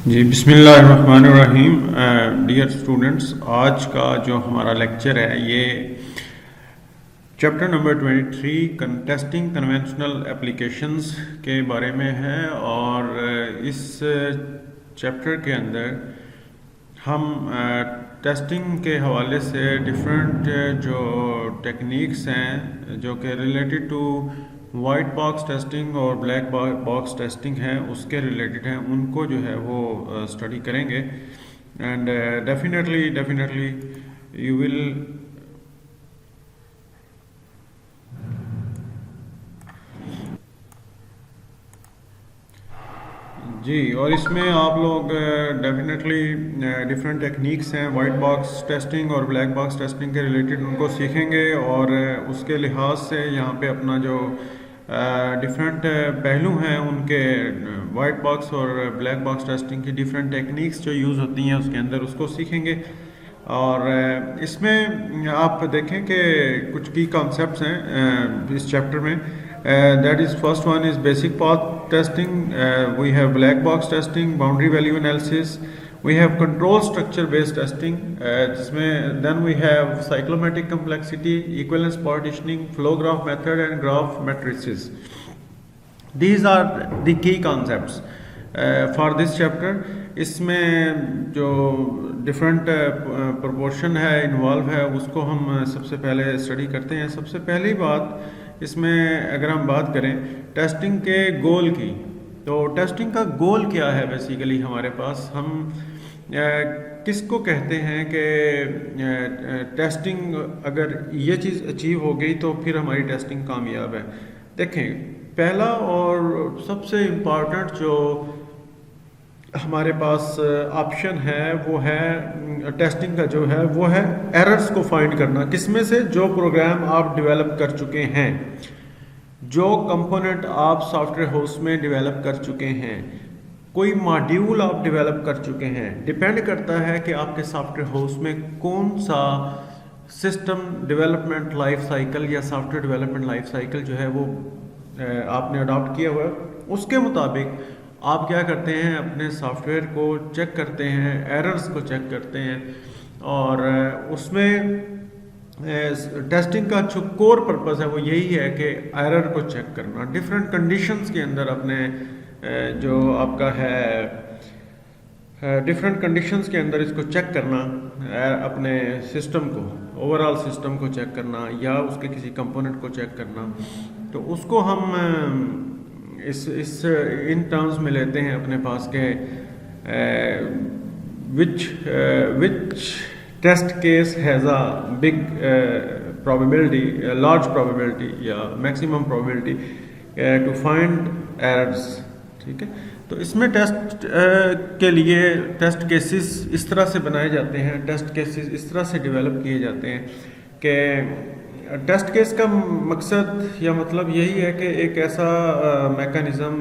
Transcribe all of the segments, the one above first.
जी बिस्मिल्लाहिर्रहमानिर्रहीम। Dear students, आज का जो हमारा लेक्चर है ये chapter number 23 testing conventional applications के बारे में है। और इस चैप्टर के अंदर हम टेस्टिंग के हवाले से डिफरेंट जो टेक्निक्स हैं जो कि related to white box testing और ब्लैक बॉक्स टेस्टिंग है उसके रिलेटेड हैं, उनको जो है वो स्टडी करेंगे। एंड डेफिनेटली यू विल जी। और इसमें आप लोग डेफिनेटली डिफरेंट टेक्निक्स हैं वाइट बॉक्स टेस्टिंग और ब्लैक बॉक्स टेस्टिंग के रिलेटेड उनको सीखेंगे। और उसके लिहाज से यहाँ पे अपना जो डिफरेंट पहलू हैं उनके वाइट बॉक्स और ब्लैक बॉक्स टेस्टिंग की डिफरेंट टेक्निक्स जो यूज़ होती हैं उसके अंदर उसको सीखेंगे। और इसमें आप देखें कि कुछ की कॉन्सेप्ट्स हैं इस चैप्टर में। That is first one is basic path testing, we have black box testing, boundary value analysis, we have control structure based testing, जिसमें then we have cyclomatic complexity, equivalence partitioning, flow graph method and graph matrices. These are the key concepts for this chapter. इसमें जो different proportion है involve है उसको हम सबसे पहले study करते हैं। सबसे पहली बात इसमें अगर हम बात करें टेस्टिंग के गोल की, तो टेस्टिंग का गोल क्या है बेसिकली हमारे पास, हम किसको कहते हैं कि टेस्टिंग अगर ये चीज़ अचीव हो गई तो फिर हमारी टेस्टिंग कामयाब है। देखें, पहला और सबसे इम्पॉर्टेंट जो हमारे पास ऑप्शन है वो है टेस्टिंग का जो है वो है एरर्स को फाइंड करना। किसमें से? जो प्रोग्राम आप डेवलप कर चुके हैं, जो कंपोनेंट आप सॉफ्टवेयर हाउस में डेवलप कर चुके हैं, कोई मॉड्यूल आप डेवलप कर चुके हैं। डिपेंड करता है कि आपके सॉफ्टवेयर हाउस में कौन सा सिस्टम डेवलपमेंट लाइफ साइकिल या सॉफ्टवेयर डेवलपमेंट लाइफ साइकिल जो है वो आपने अडॉप्ट किया हुआ है। उसके मुताबिक आप क्या करते हैं, अपने सॉफ्टवेयर को चेक करते हैं, एरर्स को चेक करते हैं। और उसमें टेस्टिंग का जो कोर पर्पस है वो यही है कि एरर को चेक करना, डिफरेंट कंडीशंस के अंदर अपने जो आपका है डिफरेंट कंडीशंस के अंदर इसको चेक करना, अपने सिस्टम को, ओवरऑल सिस्टम को चेक करना या उसके किसी कंपोनेंट को चेक करना। तो उसको हम इस इन टर्म्स में लेते हैं अपने पास के which test case has a big probability, large probability या maximum probability to find errors. ठीक है, तो इसमें टेस्ट के लिए टेस्ट केसेस इस तरह से बनाए जाते हैं, टेस्ट केसेस इस तरह से डेवलप किए जाते हैं कि टेस्ट केस का मकसद या मतलब यही है कि एक ऐसा मैकेनिज़्म,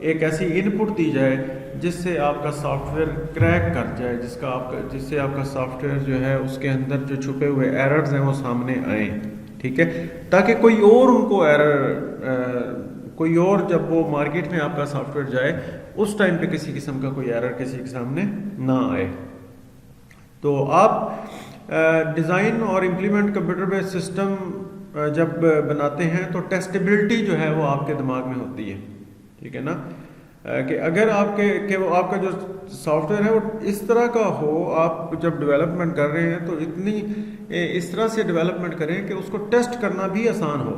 एक ऐसी इनपुट दी जाए जिससे आपका सॉफ्टवेयर क्रैक कर जाए, जिससे आपका सॉफ्टवेयर जो है उसके अंदर जो छुपे हुए एरर्स हैं वो सामने आए। ठीक है, ताकि कोई और जब वो मार्केट में आपका सॉफ्टवेयर जाए उस टाइम पे किसी किस्म का कोई एरर किसी के सामने ना आए। तो आप डिज़ाइन और इम्प्लीमेंट कंप्यूटर बेस्ड सिस्टम जब बनाते हैं तो टेस्टेबिलिटी जो है वो आपके दिमाग में होती है। ठीक है ना, कि अगर वो आपका जो सॉफ्टवेयर है वो इस तरह का हो, आप जब डेवलपमेंट कर रहे हैं तो इस तरह से डेवलपमेंट करें कि उसको टेस्ट करना भी आसान हो।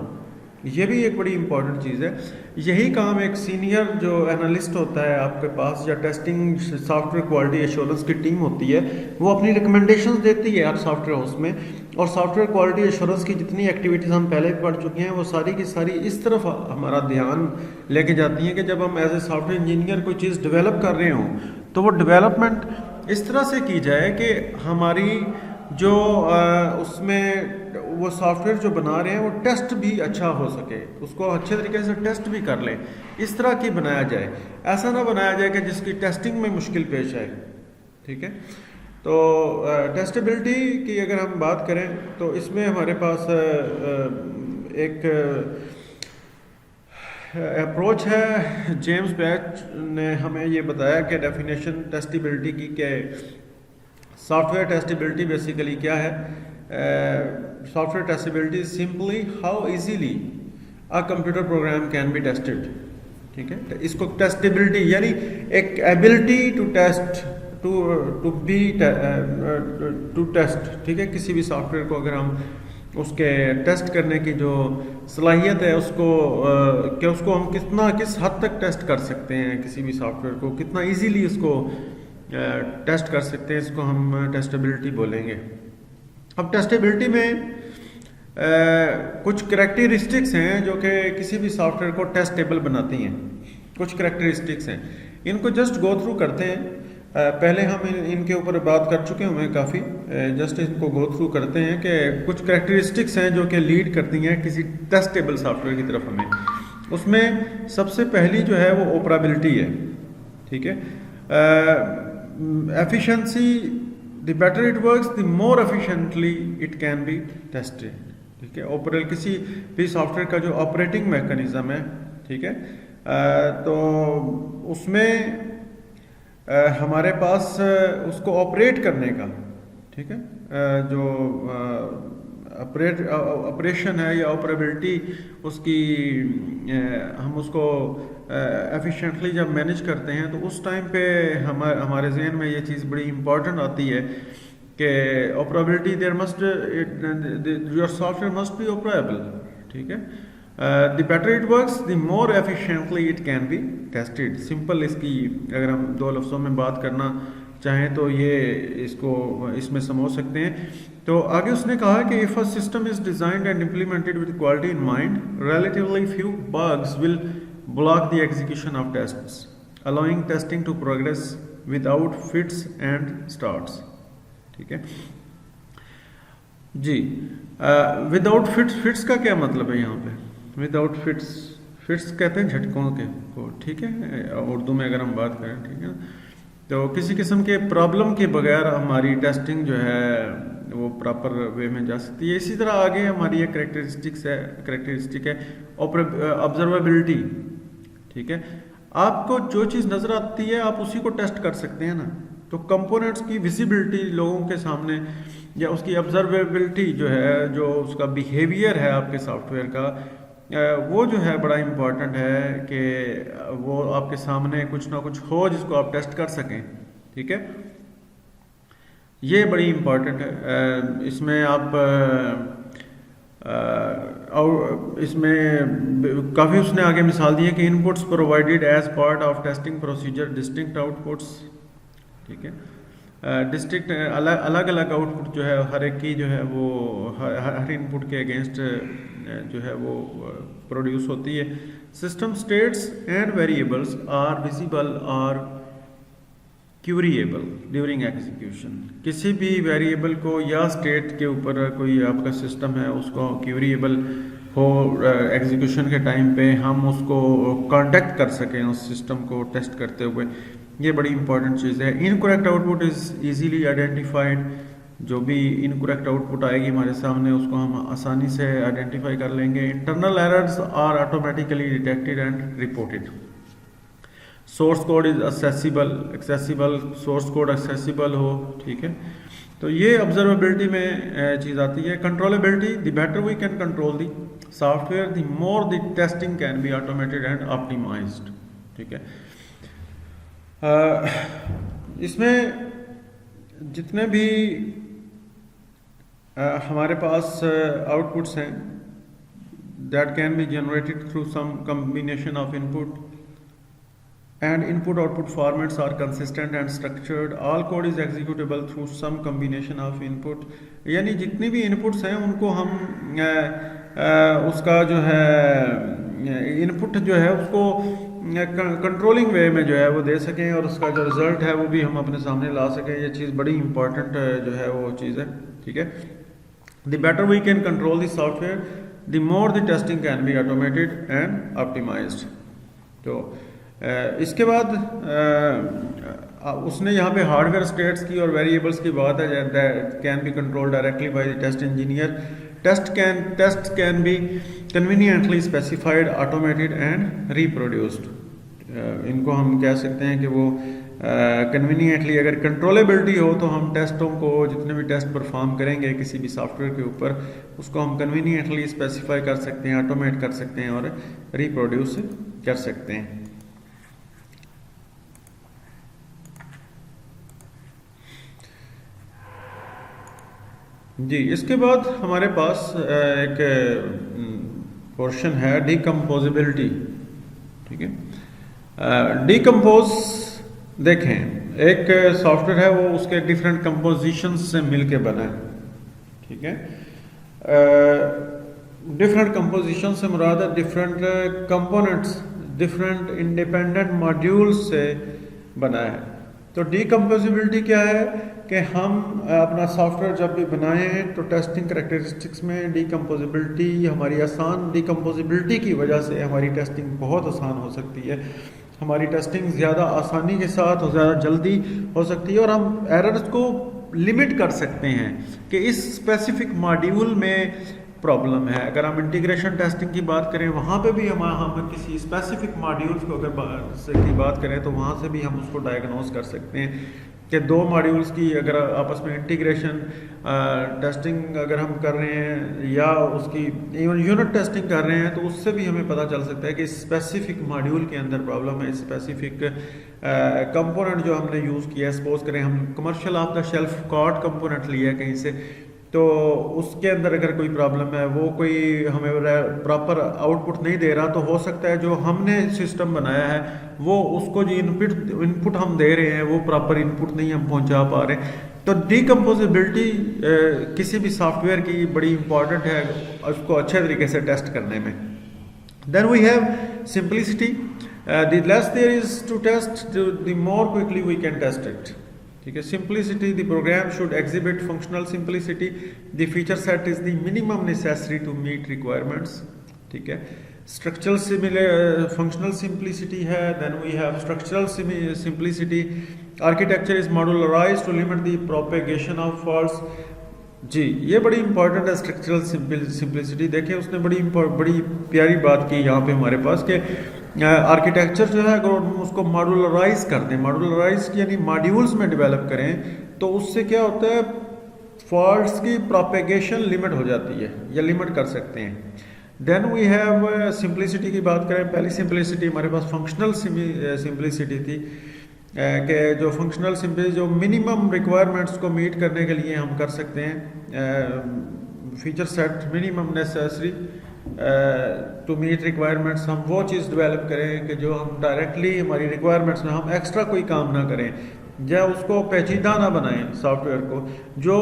ये भी एक बड़ी इंपॉर्टेंट चीज़ है। यही काम एक सीनियर जो एनालिस्ट होता है आपके पास या टेस्टिंग सॉफ्टवेयर क्वालिटी एश्योरेंस की टीम होती है, वो अपनी रिकमेंडेशंस देती है हर सॉफ्टवेयर हाउस में। और सॉफ्टवेयर क्वालिटी एश्योरेंस की जितनी एक्टिविटीज़ हम पहले पढ़ चुके हैं वो सारी की सारी इस तरफ हमारा ध्यान लेके जाती हैं कि जब हम एज ए सॉफ्टवेयर इंजीनियर कोई चीज़ डेवलप कर रहे हों तो वो डेवलपमेंट इस तरह से की जाए कि हमारी जो उसमें वो सॉफ्टवेयर जो बना रहे हैं वो टेस्ट भी अच्छा हो सके, उसको अच्छे तरीके से टेस्ट भी कर लें, इस तरह की बनाया जाए। ऐसा ना बनाया जाए कि जिसकी टेस्टिंग में मुश्किल पेश आए। ठीक है, तो टेस्टेबिलिटी की अगर हम बात करें तो इसमें हमारे पास एक अप्रोच है, जेम्स बैच ने हमें ये बताया कि डेफिनेशन टेस्टिबिलिटी की क्या है। सॉफ्टवेयर टेस्टिबिलिटी बेसिकली क्या है? Software testability simply how easily a computer program can be tested. ठीक है, इसको टेस्टिबिलिटी यानी एक ability to test, to be to test. ठीक है, किसी भी सॉफ्टवेयर को अगर हम उसके टेस्ट करने की जो सलाहियत है उसको कि उसको हम किस हद तक टेस्ट कर सकते हैं, किसी भी सॉफ्टवेयर को कितना इजीली उसको टेस्ट कर सकते हैं, इसको हम टेस्टेबिलिटी बोलेंगे। अब टेस्टेबिलिटी में कुछ करैक्टरिस्टिक्स हैं जो कि किसी भी सॉफ्टवेयर को टेस्टेबल बनाती हैं। कुछ करैक्टरिस्टिक्स हैं, इनको जस्ट गो थ्रू करते हैं। पहले हम इनके ऊपर बात कर चुके हैं काफ़ी, जस्ट इनको गो थ्रू करते हैं कि कुछ करैक्टरिस्टिक्स हैं जो कि लीड करती हैं किसी टेस्टेबल सॉफ्टवेयर की तरफ हमें। उसमें सबसे पहली जो है वो ऑपरेबिलिटी है। ठीक है, efficiency, the better it works the more efficiently it can be tested. ठीक है, किसी भी सॉफ्टवेयर का जो ऑपरेटिंग मैकेनिज्म है, ठीक है, तो उसमें हमारे पास उसको ऑपरेट करने का, ठीक है, जो ऑपरेशन है या ऑपरेबिलिटी उसकी, हम उसको एफिशिएंटली जब मैनेज करते हैं तो उस टाइम पे हमारे जहन में ये चीज़ बड़ी इंपॉर्टेंट आती है कि operability there must, your software must be operable. ठीक है, the better it works the more efficiently it can be tested. Simple इसकी अगर हम दो लफ्ज़ों में बात करना चाहें तो ये इसको इसमें समझ सकते हैं। तो आगे उसने कहा कि if a system is designed and implemented with quality in mind, relatively few bugs will block the execution of tests, allowing testing to progress without fits and starts. ठीक है जी, विदाउट फिट्स का क्या मतलब है यहाँ पे? विदाउट फिट्स कहते हैं झटकों के को। ठीक है, उर्दू में अगर हम बात करें, ठीक है, तो किसी किस्म के प्रॉब्लम के बगैर हमारी टेस्टिंग जो है वो प्रॉपर वे में जा सकती है। इसी तरह आगे हमारी एक करेक्टरिस्टिक है ऑब्जर्वेबिलिटी। ठीक है, आपको जो चीज़ नज़र आती है आप उसी को टेस्ट कर सकते हैं ना। तो कंपोनेंट्स की विजिबिलिटी लोगों के सामने या उसकी ऑब्जर्वेबिलिटी जो है, जो उसका बिहेवियर है आपके सॉफ्टवेयर का, वो जो है बड़ा इम्पॉर्टेंट है कि वो आपके सामने कुछ ना कुछ हो जिसको आप टेस्ट कर सकें। ठीक है, ये बड़ी इम्पॉर्टेंट है। इसमें आप और इसमें काफ़ी उसने आगे मिसाल दी है कि inputs provided as part of testing procedure, distinct outputs. ठीक है, डिस्ट्रिक्ट अलग अलग आउटपुट जो है हर एक की जो है वो हर इनपुट के अगेंस्ट जो है वो प्रोड्यूस होती है। System states and variables are visible और क्यूरिएबल ड्यूरिंग एग्जीक्यूशन। किसी भी वेरिएबल को या स्टेट के ऊपर कोई आपका सिस्टम है उसको क्यूरिएबल हो, एग्जीक्यूशन के टाइम पे हम उसको कांटेक्ट कर सकें उस सिस्टम को टेस्ट करते हुए, ये बड़ी इंपॉर्टेंट चीज़ है। Incorrect output is easily identified. जो भी इनकरेक्ट आउटपुट आएगी हमारे सामने उसको हम आसानी से आइडेंटिफाई कर लेंगे। Internal errors are automatically detected and reported. Source code is accessible, source code accessible हो। ठीक है, तो ये ऑब्जर्वेबिलिटी में चीज़ आती है। Controllability, the better we can control the software the more the testing can be automated and optimized. ठीक है, इसमें जितने भी हमारे पास आउटपुट्स हैं that can be generated through some combination of input and input output formats are consistent and structured. All code is executable through some combination of input। यानी जितनी भी इनपुट्स हैं उनको हम उसका जो है इनपुट जो है उसको कंट्रोलिंग वे में जो है वो दे सकें और उसका जो रिजल्ट है वो भी हम अपने सामने ला सकें। ये चीज़ बड़ी इंपॉर्टेंट जो है वो चीज़ है। ठीक है, the better we can control the software the more the testing can be automated and optimized. तो इसके बाद उसने यहाँ पे हार्डवेयर स्टेट्स की और वेरिएबल्स की बात है can be control directly by the test engineer test can be conveniently specified, automated and reproduced. इनको हम कह सकते हैं कि वो कन्वीनियंटली अगर कंट्रोलेबिलिटी हो तो हम टेस्टों को, जितने भी टेस्ट परफॉर्म करेंगे किसी भी सॉफ्टवेयर के ऊपर, उसको हम कन्वीनियंटली स्पेसिफाई कर सकते हैं, ऑटोमेट कर सकते हैं और रिप्रोड्यूस कर सकते हैं। जी, इसके बाद हमारे पास एक पोर्शन है डीकम्पोजिबिलिटी। ठीक है, डीकम्पोज देखें, एक सॉफ्टवेयर है वो उसके डिफरेंट कंपोजिशन से मिलके बना है। ठीक है, डिफरेंट कंपोजिशन से मुराद है different components, different independent modules से बना है। तो डीकम्पोजिबिलिटी क्या है कि हम अपना सॉफ्टवेयर जब भी बनाए तो टेस्टिंग करैक्टरिस्टिक्स में डीकम्पोजिबिलिटी हमारी आसान, डीकम्पोजिबिलिटी की वजह से हमारी टेस्टिंग बहुत आसान हो सकती है, हमारी टेस्टिंग ज़्यादा आसानी के साथ और ज़्यादा जल्दी हो सकती है और हम एरर्स को लिमिट कर सकते हैं कि इस स्पेसिफिक मॉड्यूल में प्रॉब्लम है। अगर हम इंटीग्रेशन टेस्टिंग की बात करें, वहाँ पे भी हम किसी स्पेसिफिक मॉड्यूल्स को अगर की बात करें तो वहाँ से भी हम उसको डायग्नोज कर सकते हैं कि दो मॉड्यूल्स की अगर आपस में इंटीग्रेशन टेस्टिंग अगर हम कर रहे हैं या उसकी इवन यूनिट टेस्टिंग कर रहे हैं तो उससे भी हमें पता चल सकता है कि स्पेसिफिक मॉड्यूल के अंदर प्रॉब्लम है, स्पेसिफिक कंपोनेंट जो हमने यूज़ किया है। सपोज करें हम commercial off the shelf cord component लिया है कहीं से, तो उसके अंदर अगर कोई प्रॉब्लम है, वो कोई हमें प्रॉपर आउटपुट नहीं दे रहा, तो हो सकता है जो हमने सिस्टम बनाया है वो उसको जो इनपुट हम दे रहे हैं वो प्रॉपर इनपुट नहीं हम पहुंचा पा रहे। तो डीकम्पोजिबिलिटी किसी भी सॉफ्टवेयर की बड़ी इंपॉर्टेंट है उसको अच्छे तरीके से टेस्ट करने में। Then we have simplicity, the less there is to test the more quickly we can test it. ठीक है, simplicity, the program should exhibit functional simplicity, the feature set is the minimum necessary to meet requirements. ठीक है, structural functional simplicity है। Then we have structural simplicity, architecture is modularised to limit the propagation of faults. जी, ये बड़ी important है structural simplicity. देखिए उसने बड़ी प्यारी बात की यहाँ पे हमारे पास कि आर्किटेक्चर जो है अगर हम उसको मॉड्यूलराइज कर दें, मॉड्यूलराइज यानी मॉड्यूल्स में डेवलप करें, तो उससे क्या होता है फॉल्ट्स की प्रोपेगेशन लिमिट हो जाती है या लिमिट कर सकते हैं। देन वी हैव सिंप्लिसिटी की बात करें, पहली सिंप्लिसिटी हमारे पास फंक्शनल सिंप्लिसिटी थी कि जो फंक्शनल सिंप्लिसिटी जो मिनिमम रिक्वायरमेंट्स को मीट करने के लिए हम कर सकते हैं, feature set minimum necessary to meet requirements, हम वो चीज़ डेवलप करें कि जो हम डायरेक्टली हमारी रिक्वायरमेंट्स में हम एक्स्ट्रा कोई काम ना करें या उसको पेचीदा ना बनाएं सॉफ्टवेयर को। जो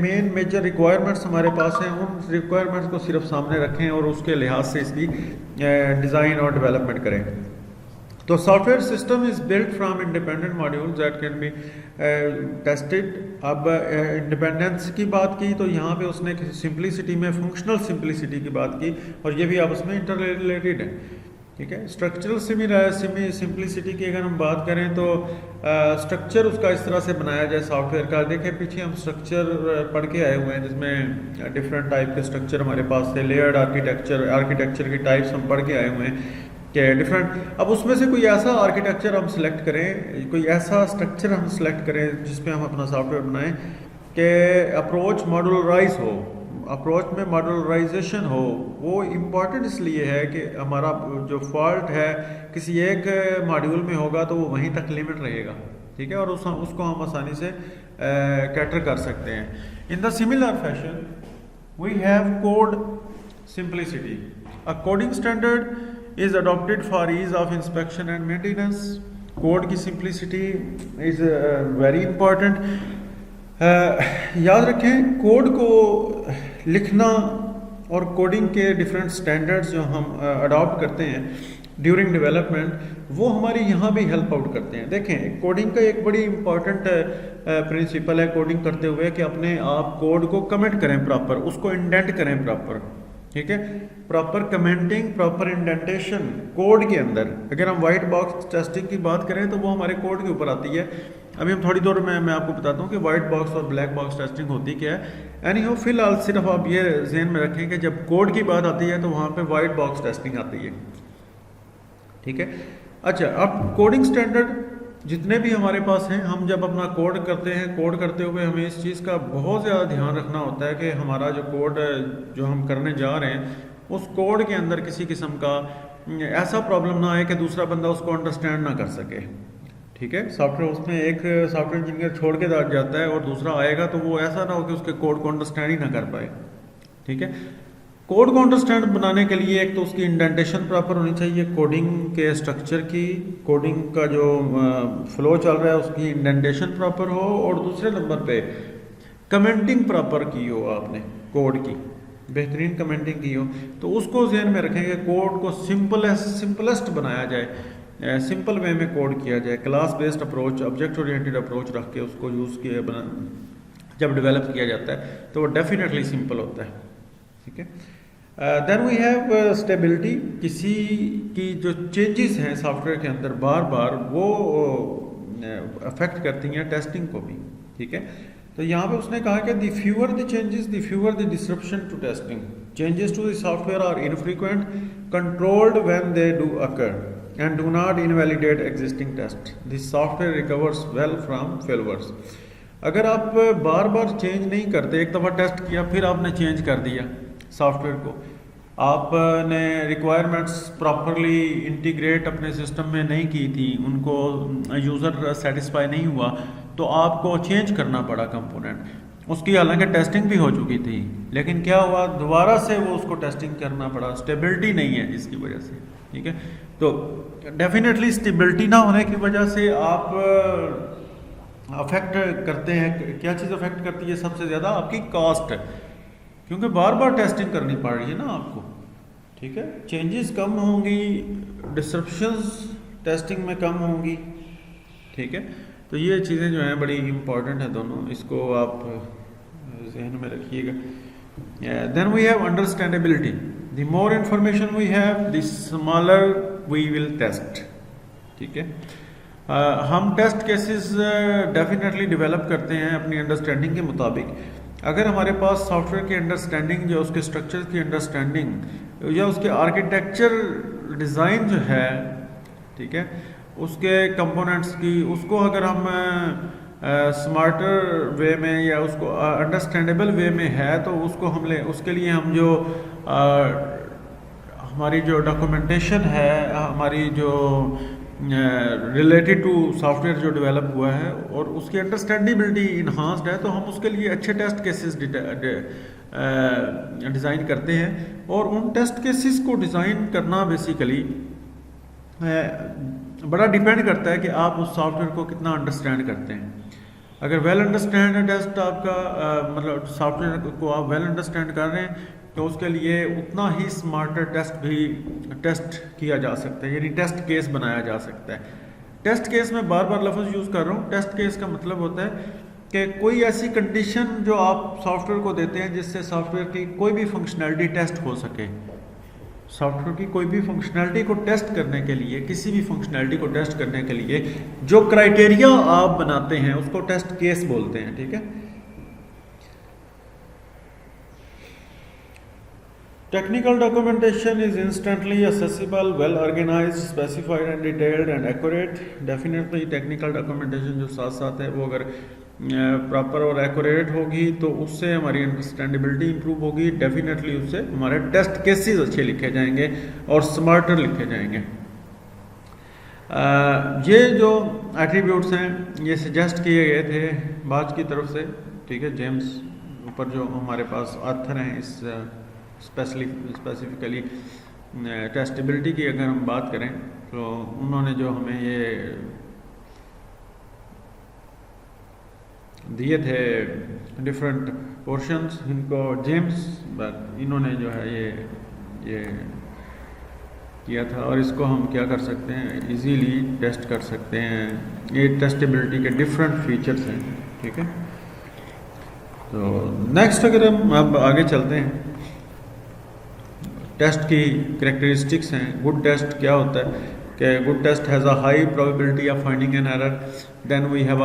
मेन मेजर रिक्वायरमेंट्स हमारे पास हैं उन रिक्वायरमेंट्स को सिर्फ सामने रखें और उसके लिहाज से इसकी डिज़ाइन और डेवलपमेंट करें। तो software system is built from independent modules that can be tested. अब इंडिपेंडेंस की बात की तो यहाँ पे उसने सिंप्लिसिटी में फंक्शनल सिंप्लिसिटी की बात की और ये भी आपस में इंटररिलेटेड है। ठीक है, स्ट्रक्चरल सिंप्लिसिटी की अगर हम बात करें तो स्ट्रक्चर उसका इस तरह से बनाया जाए सॉफ्टवेयर का। देखिए पीछे हम स्ट्रक्चर पढ़ के आए हुए हैं जिसमें डिफरेंट टाइप के स्ट्रक्चर हमारे पास थे, लेयर्ड आर्किटेक्चर की टाइप्स हम पढ़ के आए हुए हैं कि डिफरेंट। अब उसमें से कोई ऐसा आर्किटेक्चर हम सिलेक्ट करें, कोई ऐसा स्ट्रक्चर हम सिलेक्ट करें जिस पे हम अपना सॉफ्टवेयर बनाएं कि अप्रोच मॉड्यूलराइज हो, अप्रोच में मॉड्यूलराइजेशन हो। वो इम्पॉर्टेंट इसलिए है कि हमारा जो फॉल्ट है किसी एक मॉड्यूल में होगा तो वो वहीं तक लिमिट रहेगा। ठीक है, और उसको हम आसानी से कैटर कर सकते हैं। In the similar fashion we have code simplicity, a coding standard is adopted for ease of inspection and maintenance. Code की सिंप्लिसिटी इज वेरी इम्पॉर्टेंट। याद रखें कोड को लिखना और कोडिंग के डिफरेंट स्टैंडर्ड्स जो हम अडॉप्ट करते हैं ड्यूरिंग डेवलपमेंट वो हमारी यहाँ भी हेल्प आउट करते हैं। देखें कोडिंग का एक बड़ी इंपॉर्टेंट प्रिंसिपल है कोडिंग करते हुए कि अपने आप कोड को कमेंट करें प्रॉपर, उसको इंडेंट करें प्रॉपर। ठीक है। Proper commenting, proper indentation code के अंदर। अगर हम वाइट बॉक्स टेस्टिंग की बात करें तो वो हमारे कोड के ऊपर आती है। अभी हम थोड़ी देर में मैं आपको बताता हूँ कि वाइट बॉक्स और ब्लैक बॉक्स टेस्टिंग होती क्या है। एनी हो, फिलहाल सिर्फ आप ये जहन में रखें कि जब कोड की बात आती है तो वहाँ पे वाइट बॉक्स टेस्टिंग आती है, ठीक है। अच्छा, अब कोडिंग स्टैंडर्ड जितने भी हमारे पास हैं, हम जब अपना कोड करते हैं, कोड करते हुए हमें इस चीज़ का बहुत ज़्यादा ध्यान रखना होता है कि हमारा जो कोड जो हम करने जा रहे हैं उस कोड के अंदर किसी किस्म का ऐसा प्रॉब्लम ना आए कि दूसरा बंदा उसको अंडरस्टैंड ना कर सके, ठीक है। सॉफ्टवेयर उसमें एक सॉफ्टवेयर इंजीनियर छोड़ के जाता है और दूसरा आएगा तो वो ऐसा ना हो कि उसके कोड को अंडरस्टैंड ही ना कर पाए, ठीक है। कोड को अंडरस्टैंड बनाने के लिए एक तो उसकी इंडेंटेशन प्रॉपर होनी चाहिए, कोडिंग के स्ट्रक्चर की, कोडिंग का जो फ्लो चल रहा है उसकी इंडेंटेशन प्रॉपर हो, और दूसरे नंबर पे कमेंटिंग प्रॉपर की हो आपने, कोड की बेहतरीन कमेंटिंग की हो। तो उसको ध्यान में रखेंगे, कोड को सिंपलेस्ट बनाया जाए, सिंपल वे में कोड किया जाए, class based approach, object oriented approach रख के उसको यूज़ किया जब डेवलप किया जाता है तो वो डेफिनेटली सिंपल होता है, ठीक है। Then we have stability. किसी की जो चेंजेस हैं सॉफ्टवेयर के अंदर बार बार वो अफेक्ट करती हैं टेस्टिंग को भी, ठीक है। तो यहाँ पे उसने कहा कि the fewer the changes the fewer the disruption to testing, changes to the software are infrequent, controlled when they do occur and do not invalidate existing test, the software recovers well from failures. अगर आप बार बार change नहीं करते, एक दफ़ा test किया फिर आपने change कर दिया सॉफ्टवेयर को, आपने रिक्वायरमेंट्स प्रॉपरली इंटीग्रेट अपने सिस्टम में नहीं की थी, उनको यूज़र सेटिस्फाई नहीं हुआ तो आपको चेंज करना पड़ा कंपोनेंट। उसकी हालांकि टेस्टिंग भी हो चुकी थी लेकिन क्या हुआ, दोबारा से वो उसको टेस्टिंग करना पड़ा, स्टेबिलिटी नहीं है जिसकी वजह से, ठीक है। तो डेफिनेटली स्टेबिलिटी ना होने की वजह से आप अफेक्ट करते हैं, क्या चीज़ अफेक्ट करती है सबसे ज़्यादा, आपकी कॉस्ट, क्योंकि बार बार टेस्टिंग करनी पड़ रही है ना आपको, ठीक है। चेंजेस कम होंगी, डिसरप्शंस टेस्टिंग में कम होंगी, ठीक है। तो ये चीज़ें जो हैं बड़ी इंपॉर्टेंट है दोनों, इसको आप जहन में रखिएगा। Then we have understandability, the more information we have the smaller we will test, ठीक है। हम टेस्ट केसेस डेफिनेटली डेवलप करते हैं अपनी अंडरस्टैंडिंग के मुताबिक। अगर हमारे पास सॉफ्टवेयर की अंडरस्टैंडिंग, जो उसके स्ट्रक्चर की अंडरस्टैंडिंग या उसके आर्किटेक्चर डिज़ाइन जो है, ठीक है, उसके कंपोनेंट्स की, उसको अगर हम स्मार्टर वे में या उसको अंडरस्टैंडेबल वे में है तो उसको उसके लिए हम जो हमारी जो डॉक्यूमेंटेशन है, हमारी जो रिलेटेड टू सॉफ्टवेयर जो डेवलप हुआ है और उसकी अंडरस्टैंडेबिलिटी इन्हांस्ड है, तो हम उसके लिए अच्छे टेस्ट केसेस डिज़ाइन करते हैं। और उन टेस्ट केसेस को डिज़ाइन करना बेसिकली बड़ा डिपेंड करता है कि आप उस सॉफ्टवेयर को कितना अंडरस्टैंड करते हैं। अगर वेल अंडरस्टैंड टेस्ट आपका मतलब सॉफ्टवेयर को आप वेल अंडरस्टैंड कर रहे हैं तो उसके लिए उतना ही स्मार्टर टेस्ट किया जा सकता है, यानी टेस्ट केस बनाया जा सकता है। टेस्ट केस में बार बार लफ्ज़ यूज़ कर रहा हूँ। टेस्ट केस का मतलब होता है कि कोई ऐसी कंडीशन जो आप सॉफ्टवेयर को देते हैं जिससे सॉफ्टवेयर की कोई भी फंक्शनैलिटी टेस्ट हो सके। सॉफ्टवेयर की कोई भी फंक्शनैलिटी को टेस्ट करने के लिए, किसी भी फंक्शनैलिटी को टेस्ट करने के लिए जो क्राइटेरिया आप बनाते हैं उसको टेस्ट केस बोलते हैं, ठीक है। Technical documentation is instantly accessible, well organized, specified and detailed and accurate. Definitely technical documentation जो साथ साथ है वो अगर प्रॉपर और एक्यूरेट होगी तो उससे हमारी अंडरस्टैंडेबिलिटी इंप्रूव होगी, डेफिनेटली उससे हमारे टेस्ट केसेस अच्छे लिखे जाएंगे और स्मार्टर लिखे जाएंगे। ये जो एट्रीब्यूट्स हैं ये सजेस्ट किए गए थे बाज की तरफ से, ठीक है। जेम्स ऊपर जो हमारे पास ऑथर हैं इस स्पेसिफिकली टेस्टेबिलिटी की अगर हम बात करें तो उन्होंने जो हमें ये दिए थे डिफरेंट पोर्शंस, इनको जेम्स इन्होंने जो है ये किया था और इसको हम क्या कर सकते हैं, इजीली टेस्ट कर सकते हैं। ये टेस्टेबिलिटी के डिफरेंट फीचर्स हैं, ठीक है। तो नेक्स्ट अगर हम अब आगे चलते हैं टेस्ट की करेक्टरिस्टिक्स हैं। गुड टेस्ट क्या होता है कि good test has a high probability of finding an error. Then we have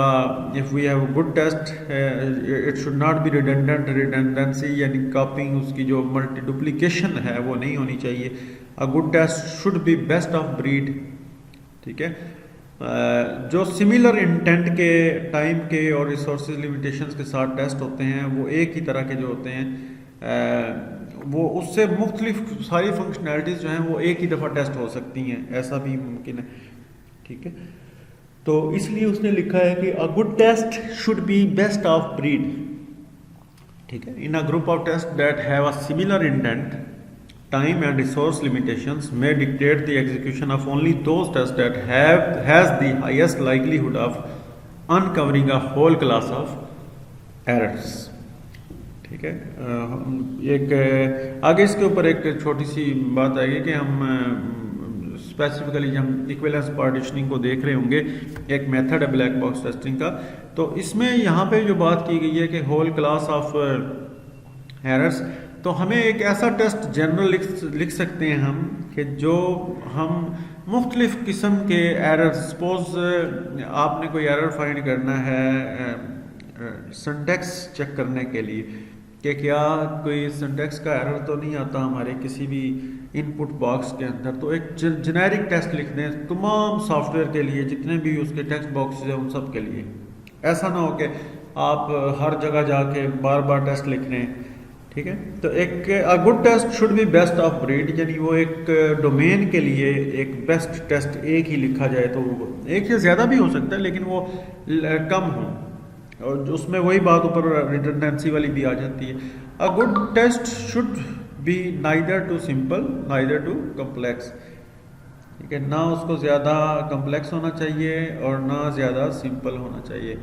if we have good test it should not be redundant, redundancy यानी कॉपिंग उसकी जो मल्टी डुप्लीकेशन है वो नहीं होनी चाहिए। A good test should be best of breed, ठीक है। जो सिमिलर इंटेंट के, टाइम के और रिसोर्सेज लिमिटेशंस के साथ टेस्ट होते हैं वो एक ही तरह के जो होते हैं, वो उससे मुख्तलिफ सारी फंक्शनैलिटीज़ जो हैं वो एक ही दफ़ा टेस्ट हो सकती हैं, ऐसा भी मुमकिन है, ठीक है। तो इसलिए उसने लिखा है कि a good test should be best of breed, ठीक है। In a group of test that have a similar intent, time and resource limitations may dictate the execution of only those tests that has the highest likelihood of uncovering a whole class of errors, ठीक है। एक आगे इसके ऊपर एक छोटी सी बात आएगी कि हम स्पेसिफिकली हम इक्विवेलेंस पार्टीशनिंग को देख रहे होंगे, एक मेथड है ब्लैक बॉक्स टेस्टिंग का। तो इसमें यहाँ पे जो बात की गई है कि होल क्लास ऑफ एरर्स, तो हमें एक ऐसा टेस्ट जनरल लिख सकते हैं हम कि जो हम मुख्तलिफ किस्म के एरर, सपोज आपने कोई एरर फाइंड करना है सिंटैक्स चेक करने के लिए कि क्या कोई सिंटैक्स का एरर तो नहीं आता हमारे किसी भी इनपुट बॉक्स के अंदर, तो एक जेनेरिक टेस्ट लिख दें तमाम सॉफ्टवेयर के लिए, जितने भी उसके टेक्स्ट बॉक्स हैं उन सब के लिए। ऐसा ना हो कि आप हर जगह जाके बार बार टेस्ट लिख रहे हैं, ठीक है। तो एक good test should be best of breed, यानी वो एक डोमेन के लिए एक बेस्ट टेस्ट एक ही लिखा जाए, तो एक से ज़्यादा भी हो सकता है लेकिन वो कम हो, और उसमें वही बात ऊपर रिडंडेंसी वाली भी आ जाती है। A good test should be neither too simple neither too complex, ठीक है। ना उसको ज़्यादा कम्प्लेक्स होना चाहिए और ना ज़्यादा सिंपल होना चाहिए।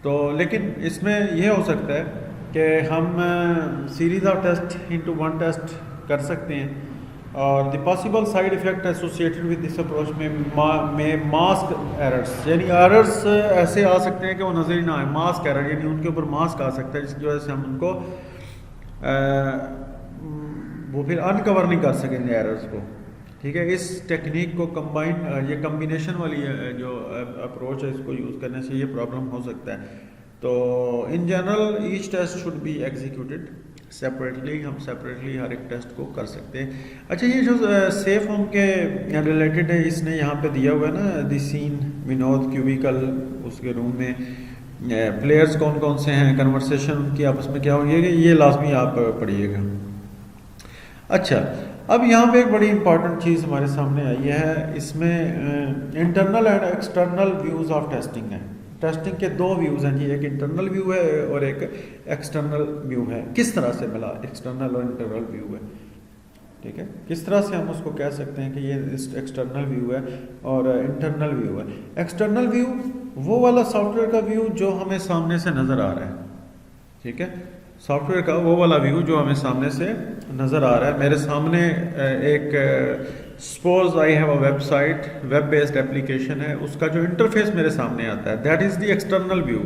तो लेकिन इसमें यह हो सकता है कि हम series of test into one test कर सकते हैं, और the possible side effect associated with this approach में मास्क एरर्स, यानी एरर्स ऐसे आ सकते हैं कि वो नज़र ही ना आए। मास्क एरर यानी उनके ऊपर मास्क आ सकता है जिसकी वजह से हम उनको वो फिर अनकवर नहीं कर सकेंगे एरर्स को, ठीक है। इस टेक्निक को ये कम्बिनेशन वाली जो अप्रोच है इसको यूज़ करने से ये प्रॉब्लम हो सकता है। तो in general each test should be executed separately, हम सेपरेटली हर एक टेस्ट को कर सकते हैं। अच्छा, ये जो सेफ होम के रिलेटेड है इसने यहाँ पे दिया हुआ है ना, द सीन विनोद क्यूबिकल, उसके रूम में प्लेयर्स कौन कौन से हैं, कन्वर्सेशन उनकी आपस में क्या होगी, ये लाजमी आप पढ़िएगा। अच्छा, अब यहाँ पे एक बड़ी इंपॉर्टेंट चीज़ हमारे सामने आई है, इसमें internal and external views of testing है। टेस्टिंग के दो व्यूज़ हैं जी, एक इंटरनल व्यू है और एक एक्सटर्नल व्यू है। किस तरह से मिला एक्सटर्नल और इंटरनल व्यू है, ठीक है। किस तरह से हम उसको कह सकते हैं कि ये एक्सटर्नल व्यू है और इंटरनल व्यू है। एक्सटर्नल व्यू वो वाला सॉफ्टवेयर का व्यू जो हमें सामने से नज़र आ रहा है, ठीक है। सॉफ्टवेयर का वो वाला व्यू जो हमें सामने से नज़र आ रहा है। मेरे सामने एक suppose I have a website, web based application है, उसका जो इंटरफेस मेरे सामने आता है that is the external view.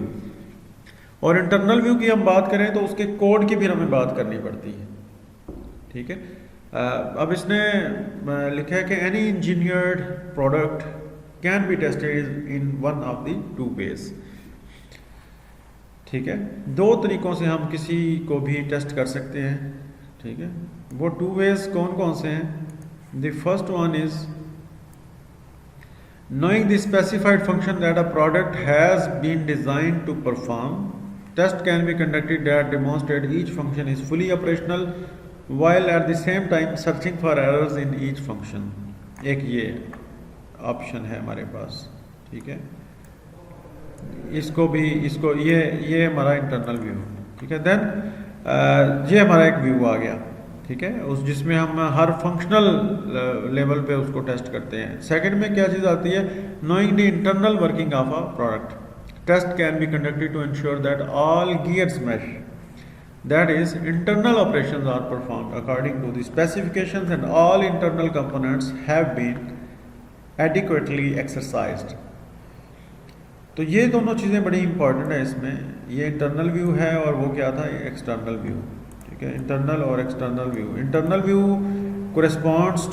और इंटरनल व्यू की हम बात करें तो उसके कोड की फिर हमें बात करनी पड़ती है, ठीक है। अब इसने लिखा है कि any engineered product can be tested in one of the two ways, ठीक है। दो तरीकों से हम किसी को भी टेस्ट कर सकते हैं, ठीक है। वो टू वेज कौन कौन से हैं? The first one is knowing the specified function that a product has been designed to perform. Test can be conducted that demonstrate each function is fully operational while at the same time searching for errors in each function. एक ये option है हमारे पास, ठीक है। इसको ये हमारा internal view, ठीक है। देन ये हमारा एक व्यू आ गया, ठीक है, उस जिसमें हम हर फंक्शनल लेवल पे उसको टेस्ट करते हैं। सेकंड में क्या चीज़ आती है? Knowing the internal working of a product, test can be conducted to ensure that all gears match, that is internal operations are performed according to the specifications and all internal components have been adequately exercised. तो ये दोनों चीज़ें बड़ी important है इसमें, ये internal view है और वो क्या था, एक्सटर्नल व्यू, ठीक ठीक है, इंटरनल और external view. Internal view corresponds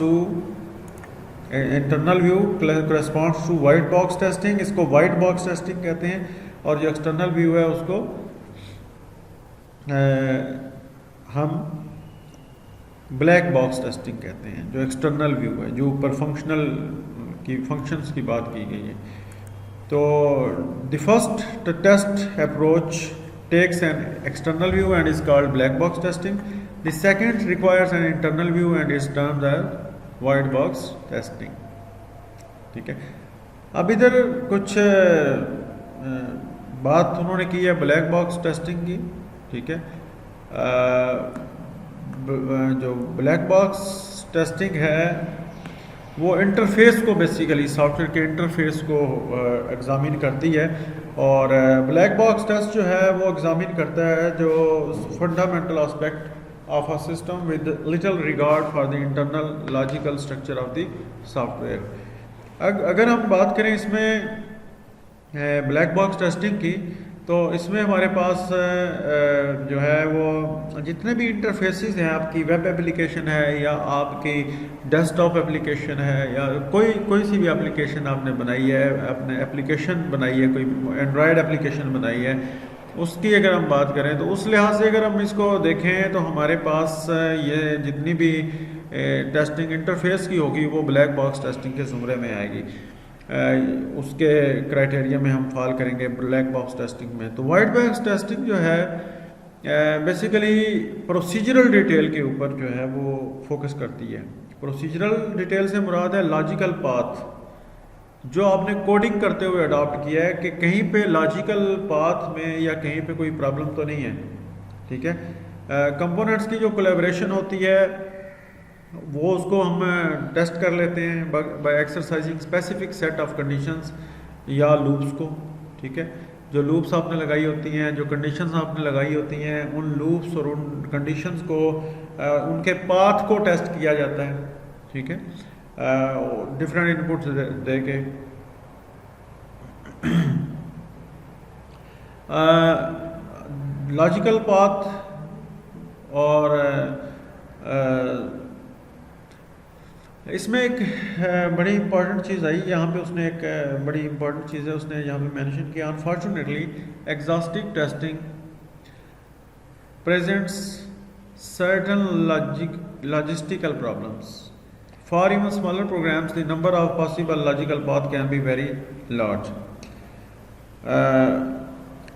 to white box testing, इसको वाइट बॉक्स टेस्टिंग कहते हैं, और जो एक्सटर्नल व्यू है उसको हम ब्लैक बॉक्स टेस्टिंग कहते हैं। जो एक्सटर्नल व्यू है, जो ऊपर फंक्शंस की बात की गई है। तो the first test approach takes an external view and is called black box testing. The second requires an internal view and is termed as white box testing. ठीक है, अब इधर कुछ बात उन्होंने की है ब्लैक बॉक्स टेस्टिंग की। ठीक है, जो ब्लैक बॉक्स टेस्टिंग है वो इंटरफेस को, बेसिकली सॉफ्टवेयर के इंटरफेस को एग्जामिन करती है, और ब्लैक बॉक्स टेस्ट जो है वो एग्जामिन करता है जो fundamental aspect of a system with little regard for the internal logical structure of the software. अगर हम बात करें इसमें ब्लैक बॉक्स टेस्टिंग की, तो इसमें हमारे पास जो है वो जितने भी इंटरफेसेस हैं, आपकी वेब एप्लीकेशन है या आपकी डेस्कटॉप एप्लीकेशन है या कोई सी भी एप्लीकेशन आपने बनाई है, आपने एप्लीकेशन बनाई है, कोई एंड्रॉयड एप्लीकेशन बनाई है, उसकी अगर हम बात करें तो उस लिहाज से अगर हम इसको देखें तो हमारे पास ये जितनी भी टेस्टिंग इंटरफेस की होगी वो ब्लैक बॉक्स टेस्टिंग के ज़ुमरे में आएगी। उसके क्राइटेरिया में हम फॉल करेंगे ब्लैक बॉक्स टेस्टिंग में। तो वाइट बॉक्स टेस्टिंग जो है बेसिकली प्रोसीजरल डिटेल के ऊपर जो है वो फोकस करती है। प्रोसीजरल डिटेल से मुराद है लॉजिकल पाथ, जो आपने कोडिंग करते हुए अडॉप्ट किया है कि कहीं पे लॉजिकल पाथ में या कहीं पे कोई प्रॉब्लम तो नहीं है। ठीक है, कंपोनेंट्स की जो कोलैबोरेशन होती है वो उसको हम टेस्ट कर लेते हैं by exercising specific set of conditions या लूप्स को। ठीक है, जो लूप्स आपने लगाई होती हैं, जो कंडीशंस आपने लगाई होती हैं, उन लूप्स और उन कंडीशंस को उनके पाथ को टेस्ट किया जाता है। ठीक है, डिफरेंट इनपुट्स दे के लॉजिकल पाथ। और इसमें एक बड़ी इंपॉर्टेंट चीज़ आई यहाँ पे, उसने एक बड़ी इंपॉर्टेंट चीज़ है उसने यहाँ पे मेंशन किया। Unfortunately exhaustive testing presents certain logistical problems for even smaller programs the number of possible logical path can be very large.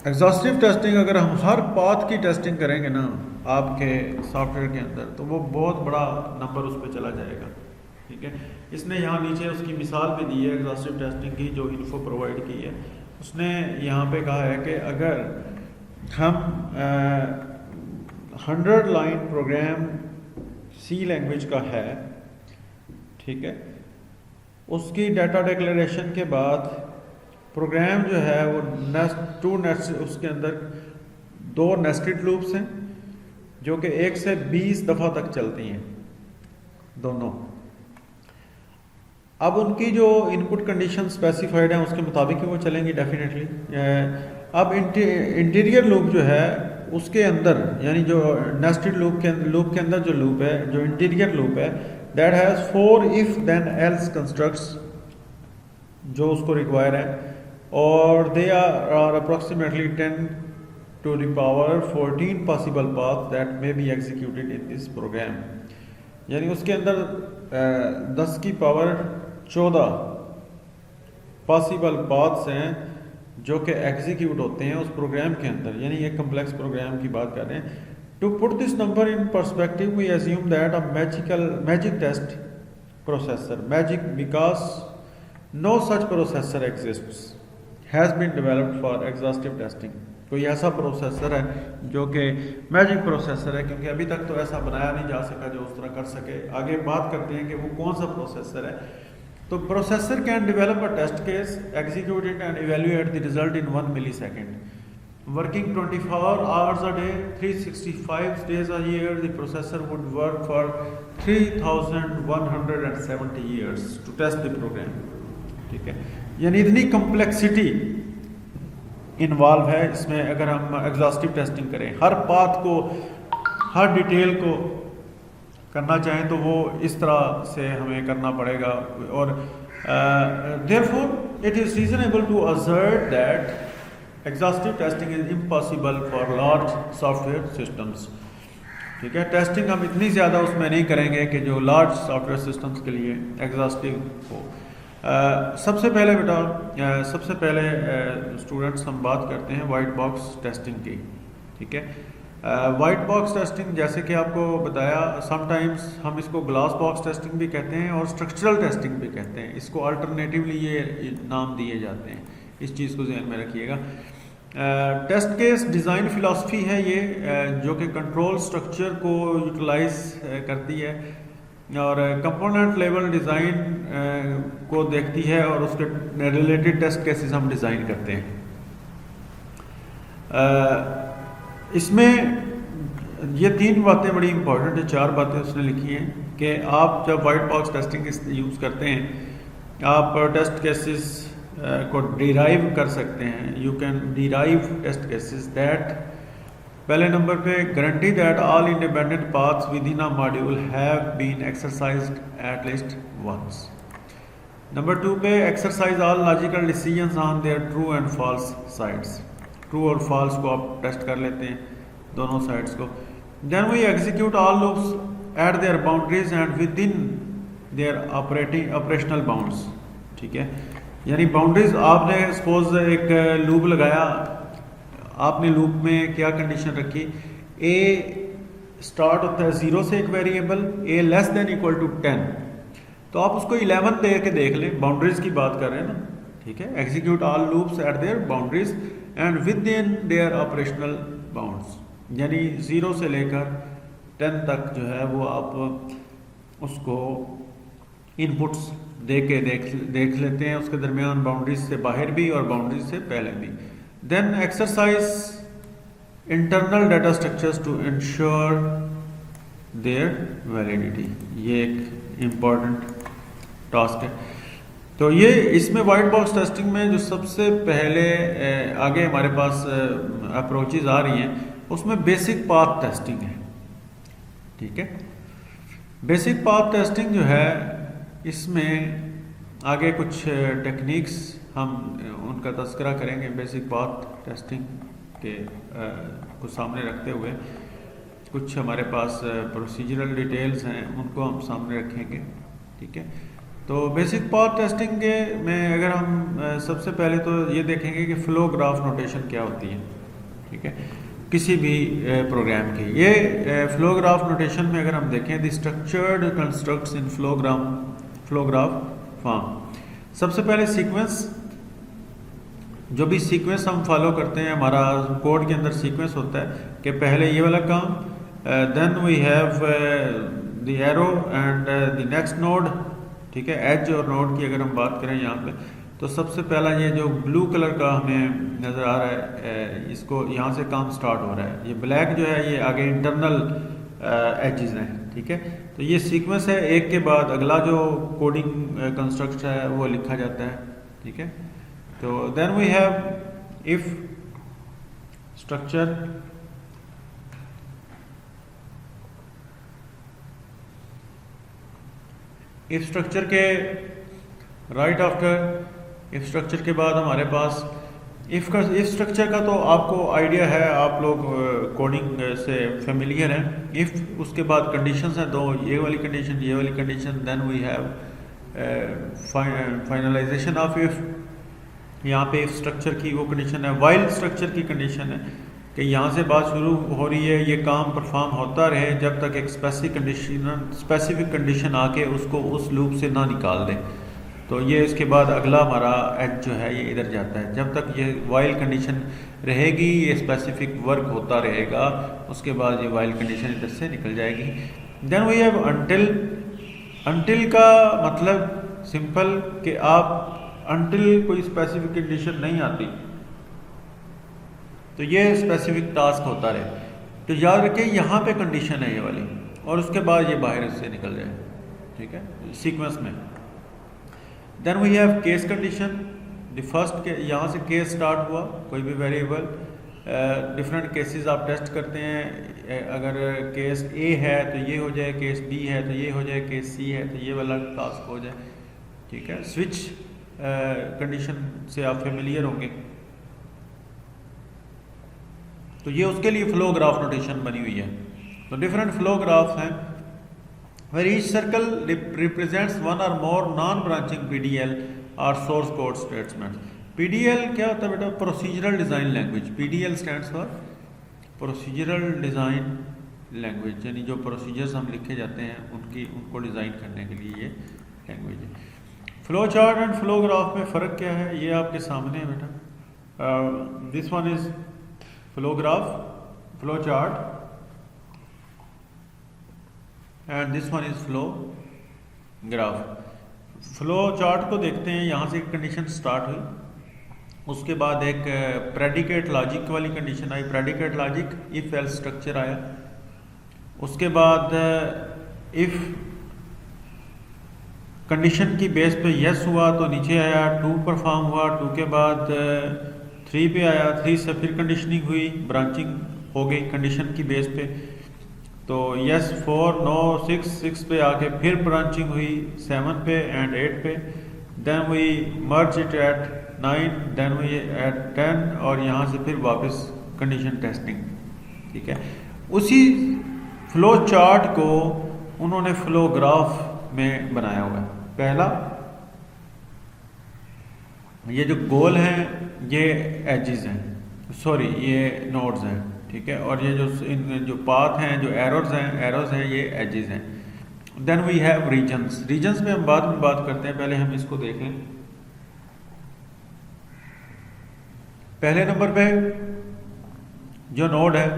Exhaustive testing अगर हम हर पाथ की टेस्टिंग करेंगे ना आपके सॉफ्टवेयर के अंदर, तो वो बहुत बड़ा नंबर उस पर चला जाएगा। ठीक है, इसने यहाँ नीचे उसकी मिसाल भी दी है एग्जॉस्टिव टेस्टिंग की, जो इन्फो प्रोवाइड की है। उसने यहाँ पे कहा है कि अगर हम 100 लाइन प्रोग्राम सी लैंग्वेज का है, ठीक है, उसकी डाटा डिक्लेरेशन के बाद प्रोग्राम जो है वो उसके अंदर 2 नेस्टेड लूप्स हैं जो कि 1 से 20 दफ़ा तक चलती हैं दोनों। अब उनकी जो इनपुट कंडीशन स्पेसिफाइड है उसके मुताबिक ही वो चलेंगी डेफिनेटली। अब इंटीरियर लूप जो है उसके अंदर, यानी जो नेस्टेड लूप के अंदर जो लूप है, जो इंटीरियर लूप है, that has 4 if then else constructs जो उसको रिक्वायर है, और they are approximately 10 to the power 14 possible paths that may be executed in this program। यानी उसके अंदर 10 की पावर 14 पॉसिबल पाथ्स हैं जो कि एग्जीक्यूट होते हैं उस प्रोग्राम के अंदर, यानी एक कम्प्लेक्स प्रोग्राम की बात कर रहे हैं। To put this number in perspective we assume that a magic test processor, magic because no such processor exists, has been developed for exhaustive testing. कोई ऐसा प्रोसेसर है जो कि मैजिक प्रोसेसर है, क्योंकि अभी तक तो ऐसा बनाया नहीं जा सका जो उस तरह कर सके। आगे बात करते हैं कि वो कौन सा प्रोसेसर है। तो processor can develop a test case, execute it and evaluate the result in 1 millisecond, working 24 hours a day 365 days a year। the processor would work for 3170 years to test the program। ठीक है, यानी इतनी complexity involve है इसमें। अगर हम exhaustive testing करें, हर path को हर डिटेल को करना चाहें तो वो इस तरह से हमें करना पड़ेगा। और therefore it is reasonable to assert that exhaustive testing is impossible for large software systems। ठीक है, टेस्टिंग हम इतनी ज़्यादा उसमें नहीं करेंगे कि जो लार्ज सॉफ्टवेयर सिस्टम्स के लिए एग्जॉस्टिव हो। सबसे पहले बेटा सबसे पहले स्टूडेंट्स हम बात करते हैं वाइट बॉक्स टेस्टिंग की। ठीक है, वाइट बॉक्स टेस्टिंग जैसे कि आपको बताया, समटाइम्स हम इसको ग्लास बॉक्स टेस्टिंग भी कहते हैं और स्ट्रक्चरल टेस्टिंग भी कहते हैं। इसको अल्टरनेटिवली ये नाम दिए जाते हैं, इस चीज़ को ध्यान में रखिएगा। टेस्ट केस डिज़ाइन फ़िलासफ़ी है ये, जो कि कंट्रोल स्ट्रक्चर को यूटिलाइज करती है और कंपोनेंट लेवल डिज़ाइन को देखती है और उसके रिलेटेड टेस्ट केसेस हम डिज़ाइन करते हैं। इसमें ये 3 बातें बड़ी इंपॉर्टेंट है, 4 बातें उसने लिखी हैं कि आप जब वाइट बॉक्स टेस्टिंग यूज़ करते हैं, आप टेस्ट केसेस को डिराइव कर सकते हैं। You can derive test cases that, पहले नंबर पे guarantee that all independent paths within a module have been exercised at least once. Number 2 पे exercise all logical decisions on their true and false sides. True और false को आप test कर लेते हैं, दोनों साइड्स को। Then we execute all loops at their boundaries and within their operational bounds. ठीक है, यानी बाउंड्रीज आपने सपोज एक लूप लगाया, आपने लूप में क्या कंडीशन रखी, ए स्टार्ट होता है 0 से एक variable, a less than equal to 10, तो आप उसको 11 दे के देख लें, बाउंड्रीज की बात कर रहे हैं ना। ठीक है, execute all loops at their boundaries and within their operational bounds, यानी 0 से लेकर 10 तक जो है वो आप उसको इनपुट्स दे के देख लेते हैं, उसके दरमियान बाउंड्रीज से बाहर भी और बाउंड्रीज से पहले भी। Then exercise internal data structures to ensure their validity, ये एक इम्पॉर्टेंट टास्क है। तो ये इसमें वाइट बॉक्स टेस्टिंग में जो सबसे पहले आगे हमारे पास अप्रोचेज आ रही हैं, उसमें बेसिक पाथ टेस्टिंग है। ठीक है, बेसिक पाथ टेस्टिंग जो है, इसमें आगे कुछ टेक्निक्स हम उनका तज़किरा करेंगे बेसिक पाथ टेस्टिंग के को सामने रखते हुए। कुछ हमारे पास प्रोसीजरल डिटेल्स हैं, उनको हम सामने रखेंगे। ठीक है, तो बेसिक पाथ टेस्टिंग के में अगर हम सबसे पहले तो ये देखेंगे कि फ्लो ग्राफ नोटेशन क्या होती है। ठीक है, किसी भी प्रोग्राम की ये फ्लो ग्राफ नोटेशन में अगर हम देखें, the structured constructs in flow graph form. सबसे पहले सीक्वेंस, जो भी सीक्वेंस हम फॉलो करते हैं, हमारा कोड के अंदर सीक्वेंस होता है कि पहले ये वाला काम, then we have the arrow and the next node. ठीक है, एज और नोड की अगर हम बात करें यहाँ पे, तो सबसे पहला ये जो ब्लू कलर का हमें नज़र आ रहा है, इसको यहाँ से काम स्टार्ट हो रहा है। ये ब्लैक जो है ये आगे इंटरनल एजेस हैं। ठीक है, तो ये सीक्वेंस है, एक के बाद अगला जो कोडिंग कंस्ट्रक्ट है वो लिखा जाता है। ठीक है, तो then we have if structure, if structure के राइट आफ्टर इफ स्ट्रक्चर के बाद हमारे पास इफ स्ट्रक्चर का तो आपको आइडिया है, आप लोग कोडिंग से फेमिलियर हैं। इफ उसके बाद कंडीशंस हैं दो, ये वाली कंडीशन, ये वाली condition. Then we have finalization of if, यहाँ पे इफ स्ट्रक्चर की वो कंडीशन है। वाइल स्ट्रक्चर की कंडीशन है कि यहाँ से बात शुरू हो रही है, ये काम परफॉर्म होता रहे जब तक एक स्पेसिफिक कंडीशन आके उसको उस लूप से ना निकाल दे। तो ये इसके बाद अगला हमारा एज जो है ये इधर जाता है, जब तक ये वाइल कंडीशन रहेगी, ये स्पेसिफिक वर्क होता रहेगा, उसके बाद ये वाइल कंडीशन इधर से निकल जाएगी। Then we have until. Until का मतलब सिंपल कि आप अनटिल कोई स्पेसिफिक कंडीशन नहीं आती तो ये स्पेसिफिक टास्क होता रहे। तो याद रखिए यहाँ पे कंडीशन है ये वाली, और उसके बाद ये बाहर से निकल जाए। ठीक है, सीक्वेंस में। Then we have case condition. The first के यहाँ से केस स्टार्ट हुआ, कोई भी वेरिएबल, डिफरेंट केसेस आप टेस्ट करते हैं। अगर केस ए है तो ये हो जाए, केस बी है तो ये हो जाए, केस सी है तो ये वाला टास्क हो जाए। ठीक है, स्विच कंडीशन से आप फेमिलियर होंगे। तो ये उसके लिए फ्लो ग्राफ नोटेशन बनी हुई है। तो डिफरेंट फ्लो ग्राफ्स हैं where each circle represents one or more non-branching PDL or source code statements. PDL क्या होता है बेटा? Procedural design language. PDL stands for procedural design language, यानी जो प्रोसीजर्स हम लिखे जाते हैं उनको डिज़ाइन करने के लिए ये लैंग्वेज है। Flow chart and flow graph में फ़र्क क्या है, ये आपके सामने है बेटा। This one is flow graph, flow chart, and this one is flow graph. Flow chart को देखते हैं, यहाँ से एक कंडीशन स्टार्ट हुई, उसके बाद एक प्रेडिकेट लॉजिक वाली condition I, predicate logic if else structure आया, उसके बाद इफ कंडीशन की बेस पे यस हुआ तो नीचे आया 2 परफॉर्म हुआ, 2 के बाद 3 पे आया, 3 से फिर कंडीशनिंग हुई, ब्रांचिंग हो गई कंडीशन की बेस पे, तो यस 4 नो 6 पे आके फिर ब्रांचिंग हुई 7 पे एंड 8 पे, then we merge it at 9, then we at 10, और यहाँ से फिर वापस कंडीशन टेस्टिंग। ठीक है, उसी फ्लो चार्ट को उन्होंने फ्लो ग्राफ में बनाया हुआ है। पहला, ये जो गोल हैं ये एजेस हैं, सॉरी ये नोड्स हैं। ठीक है, और ये जो पाथ हैं, जो एरोज हैं ये एजेस हैं। Then we have regions. Regions में हम बाद में बात करते हैं, पहले हम इसको देख लें। पहले नंबर पे जो नोड है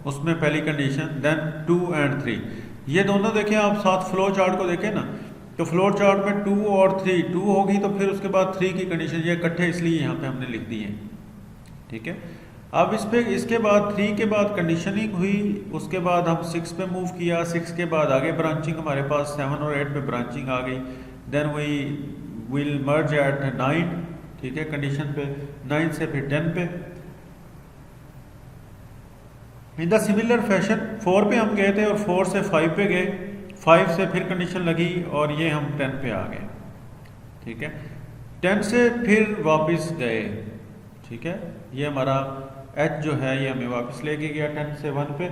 उसमें पहली कंडीशन, देन 2 एंड 3, ये दोनों देखें आप साथ फ्लो चार्ट को देखें ना, तो फ्लो चार्ट में 2 और 3, 2 होगी तो फिर उसके बाद 3 की कंडीशन, ये इकट्ठे इसलिए यहाँ पे हमने लिख दी है। ठीक है, अब इसके बाद 3 के बाद कंडीशनिंग हुई, उसके बाद हम 6 पे मूव किया, 6 के बाद आगे ब्रांचिंग हमारे पास 7 और 8 पे ब्रांचिंग आ गई, then we will merge at 9। ठीक है, कंडीशन पे 9 से फिर 10 पे। इन द सिमिलर फैशन 4 पे हम गए थे और 4 से 5 पे गए, 5 से फिर कंडीशन लगी और ये हम 10 पे आ गए। ठीक है, 10 से फिर वापस गए। ठीक है, ये हमारा एच जो है ये हमें वापस लेके गया 10 से 1 पे,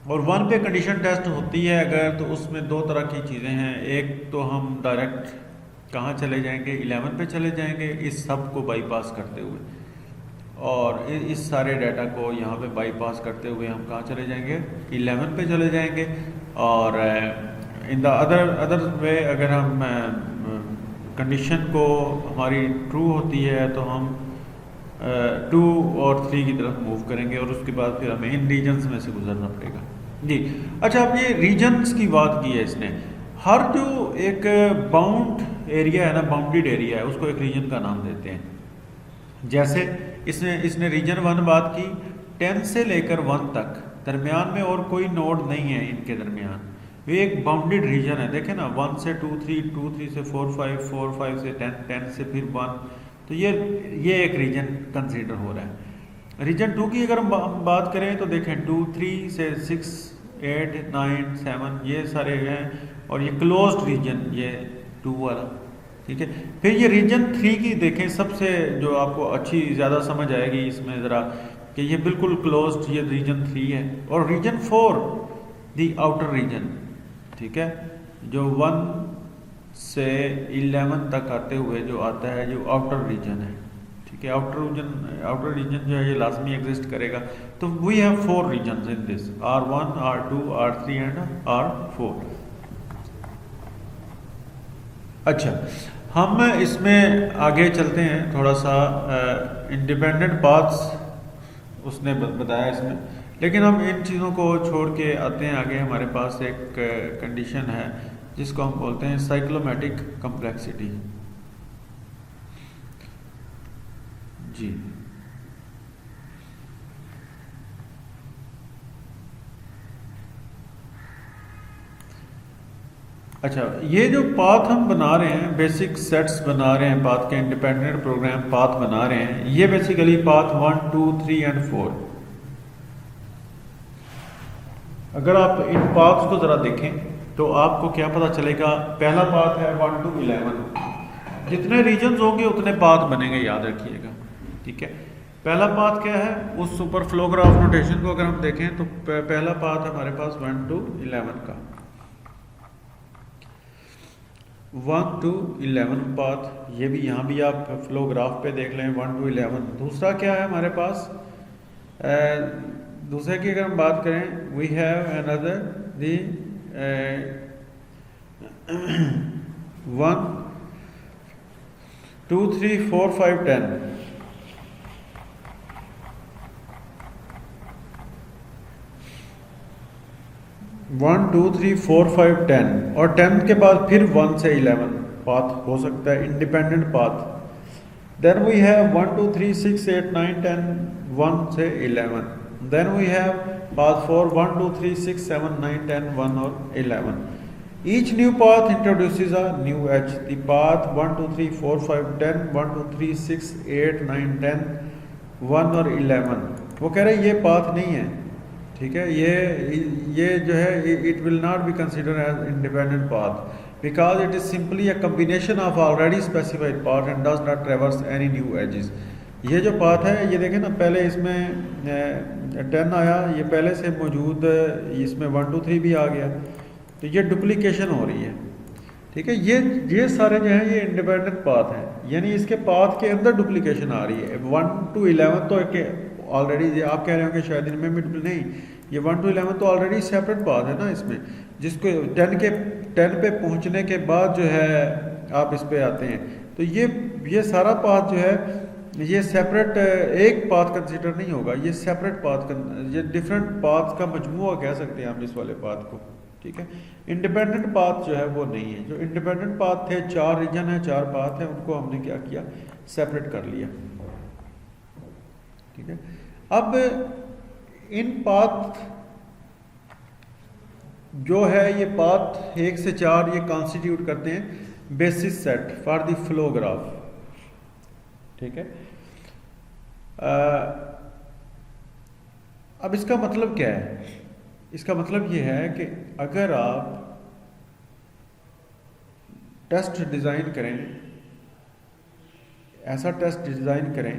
और 1 पे कंडीशन टेस्ट होती है अगर, तो उसमें 2 तरह की चीज़ें हैं। एक तो हम डायरेक्ट कहाँ चले जाएंगे, 11 पे चले जाएंगे इस सब को बाईपास करते हुए, और इस सारे डाटा को यहाँ पे बाईपास करते हुए हम कहाँ चले जाएंगे, 11 पे चले जाएंगे। और इन द अदर वे अगर हम कंडीशन को हमारी ट्रू होती है तो हम 2 और 3 की तरफ मूव करेंगे, और उसके बाद फिर हमें इन रीजन्स में से गुजरना पड़ेगा जी। अच्छा, अब ये रीजन्स की बात की है इसने, हर जो एक बाउंड एरिया है ना, बाउंडेड एरिया है, उसको एक रीजन का नाम देते हैं। जैसे इसने रीजन 1 बात की, 10 से लेकर 1 तक दरमियान में और कोई नोड नहीं है इनके दरमियान, ये एक बाउंडेड रीजन है। देखें ना, 1 से 2 3, 2 3 से 4 5, 4 5 से 10, 10 से फिर 1, तो ये एक रीजन कंसीडर हो रहा है। रीजन 2 की अगर हम बात करें तो देखें 2 3 से 6 8 9 7 ये सारे हैं, और ये क्लोज्ड रीजन ये 2 वाला। ठीक है, फिर ये रीजन 3 की देखें, सबसे जो आपको अच्छी ज़्यादा समझ आएगी इसमें ज़रा, कि ये बिल्कुल क्लोज्ड ये रीजन 3 है। और रीजन 4 दी आउटर रीजन। ठीक है, जो 1 से 11 तक आते हुए जो आता है, जो आउटर रीजन है। ठीक है, आउटर रीजन जो है ये लाजमी एग्जिस्ट करेगा। तो we have 4 region in this, R1 R2 R3 and R4। अच्छा, हम इसमें आगे चलते हैं थोड़ा सा। इंडिपेंडेंट पाथ्स उसने बताया इसमें, लेकिन हम इन चीज़ों को छोड़ के आते हैं आगे। हमारे पास एक कंडीशन है जिसको हम बोलते हैं साइक्लोमेटिक कम्प्लेक्सिटी जी। अच्छा, ये जो पाथ हम बना रहे हैं, बेसिक सेट्स बना रहे हैं पाथ के, इंडिपेंडेंट प्रोग्राम पाथ बना रहे हैं, ये बेसिकली पाथ 1, 2, 3 एंड 4। अगर आप इन पाथ्स को ज़रा देखें तो आपको क्या पता चलेगा। पहला पाथ है 1 to 11, जितने रीजन्स होंगे उतने पाथ बनेंगे, याद रखिएगा, ठीक है। पहला पाथ क्या है, उस सुपर फ्लो ग्राफ नोटेशन को अगर हम देखें तो पहला पाथ हमारे पास 1 to 11 का, 1 to 11 पाथ, ये भी यहाँ भी आप फ्लो ग्राफ पे देख लें 1 to 11। दूसरा क्या है हमारे पास, दूसरे की अगर हम बात करें, वी हैव अनदर दी 1, 2, 3, 4, 5, 10। 1, 2, 3, 4, 5, 10 और 10 के बाद फिर 1 से 11 पाथ हो सकता है, independent path. Then we have 1, 2, 3, 6, 8, 9, 10, 1 से 11। देन वी हैव पाथ 4, 1, 2, 3, 6, 7, 9, 10, 1 और 11। Each new path introduces a new edge. The path 1, 2, 3, 4, 5, 10, 1, 2, 3, 6, 8, 9, 10, 1 और 11। वो कह रहे हैं ये पाथ नहीं है, ठीक है। ये जो है, it will not be consider as independent path because it is simply a combination of already specified path and does not traverse any new edges. ये जो पाथ है, ये देखें ना, पहले इसमें 10 आया, ये पहले से मौजूद, इसमें 1, 2, 3 भी आ गया, तो ये डुप्लीकेशन हो रही है, ठीक है। ये सारे जो हैं ये इंडिपेंडेंट पाथ हैं, यानी इसके पाथ के अंदर डुप्लीकेशन आ रही है। 1 to 11 तो ऑलरेडी आप कह रहे होंगे शायद इनमें भी नहीं, ये 1 to 11 तो ऑलरेडी सेपरेट पाथ है ना इसमें, जिसको 10 पे पहुंचने के बाद जो है आप इस पे आते हैं, तो ये सारा पाथ जो है ये सेपरेट एक पाथ कंसीडर नहीं होगा, ये सेपरेट पाथ, ये डिफरेंट पाथ का मजमूआ कह सकते हैं हम इस वाले पाथ को, ठीक है। इंडिपेंडेंट पाथ जो है वो नहीं है। जो इंडिपेंडेंट पाथ थे, 4 रीजन है, 4 पाथ है, उनको हमने क्या किया, सेपरेट कर लिया, ठीक है। अब इन पाथ जो है, ये पाथ 1 से 4 ये कॉन्स्टिट्यूट करते हैं basis set for the flow graph, ठीक है। अब इसका मतलब क्या है, इसका मतलब ये है कि अगर आप टेस्ट डिज़ाइन करें, ऐसा टेस्ट डिज़ाइन करें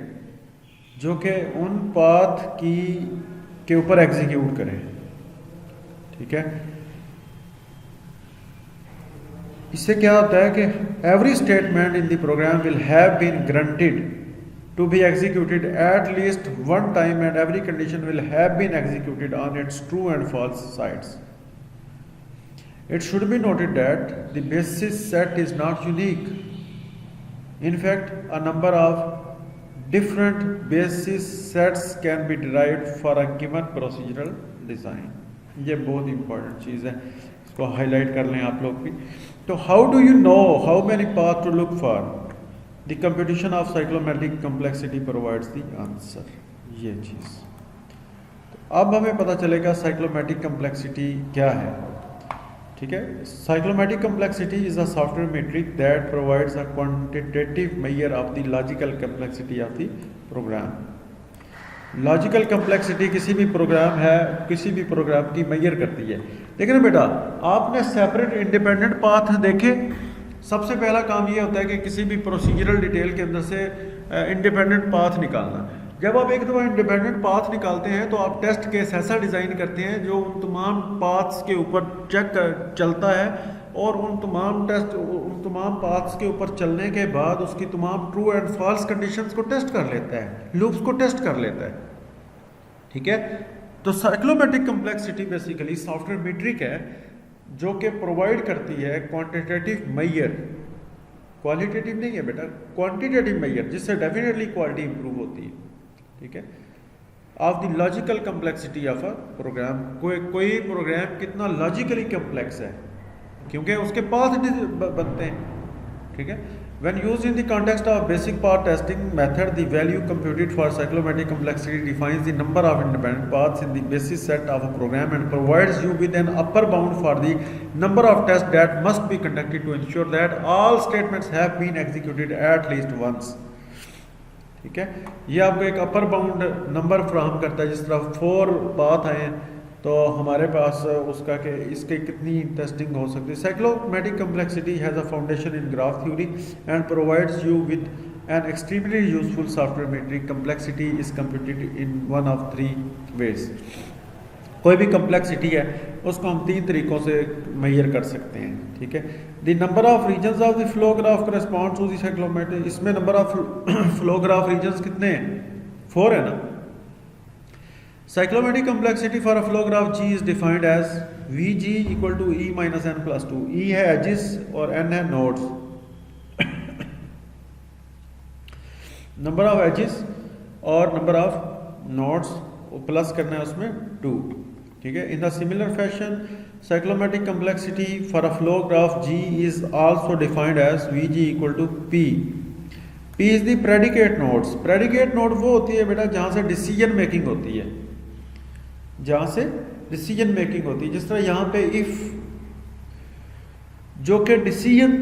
जो कि उन पाथ के ऊपर एग्जीक्यूट करें, ठीक है। इससे क्या होता है कि every statement in the program will have been granted to be executed at least one time and every condition will have been executed on its true and false sides. It should be noted that the basis set is not unique. In fact, a number of different basis sets can be derived for a given procedural design. ये बहुत important चीज़ है, इसको highlight कर लें आप लोग भी। तो how do you know how many paths to look for? The computation of cyclomatic complexity provides the answer. ये चीज़, तो अब हमें पता चलेगा साइक्लोमेटिक कम्प्लेक्सिटी क्या है, ठीक है। Cyclomatic complexity is a software metric that provides a quantitative measure of the logical complexity of the program. Logical complexity किसी भी प्रोग्राम है, किसी भी प्रोग्राम की मेजर करती है। देखिए ना बेटा, आपने सेपरेट इंडिपेंडेंट पाथ देखे, सबसे पहला काम ये होता है कि किसी भी प्रोसीजरल डिटेल के अंदर से इंडिपेंडेंट पाथ निकालना। जब आप एक दफ़ा इंडिपेंडेंट पाथ निकालते हैं तो आप टेस्ट केस ऐसा डिज़ाइन करते हैं जो उन तमाम पाथ्स के ऊपर चलता है और उन तमाम पाथ्स के ऊपर चलने के बाद उसकी तमाम ट्रू एंड फॉल्स कंडीशंस को टेस्ट कर लेता है, लूप्स को टेस्ट कर लेता है, ठीक है। तो साइक्लोमेटिक कम्प्लेक्सिटी बेसिकली सॉफ्टवेयर मीट्रिक है जो कि प्रोवाइड करती है क्वांटिटेटिव मेजर, क्वालिटेटिव नहीं है बेटा, क्वांटिटेटिव मेजर, जिससे डेफिनेटली क्वालिटी इंप्रूव होती है, ठीक है, of the logical complexity of a program. कोई प्रोग्राम कितना लॉजिकली कम्प्लेक्स है, क्योंकि उसके पाथ बनते हैं, ठीक है। When used in the context of basic path testing method, the value computed for cyclomatic complexity defines the number of independent paths in the basis set of a program and provides you with an upper bound for the number of tests that must be conducted to ensure that all statements have been executed at least once. ठीक है, ये आपको एक upper bound number फ्राहम करता है। जिस तरह 4 path आए तो हमारे पास उसका कि इसके कितनी टेस्टिंग हो सकती है। Cyclomatic complexity has a foundation in graph theory and provides you with an extremely useful software metric. Complexity is computed in one of 3 ways. कोई भी कम्प्लेक्सिटी है उसको हम 3 तरीक़ों से मेजर कर सकते हैं। ठीक है, the number of regions of the flow graph corresponds to the cyclomatic. इसमें number of flow graph regions कितने हैं? 4 है ना। Cyclomatic complexity for a flow graph G is defined as Vg equal to E minus n plus 2। E है edges और n है nodes। Number of edges और number of nodes plus करना है उसमें 2। ठीक है, इन the similar fashion cyclomatic complexity for a flow graph G is also defined as Vg equal to P। P is the predicate nodes। predicate node वो होती है बेटा जहाँ से डिसीजन मेकिंग होती है, जहां से डिसीजन मेकिंग होती है। जिस तरह यहां पे इफ जो कि डिसीजन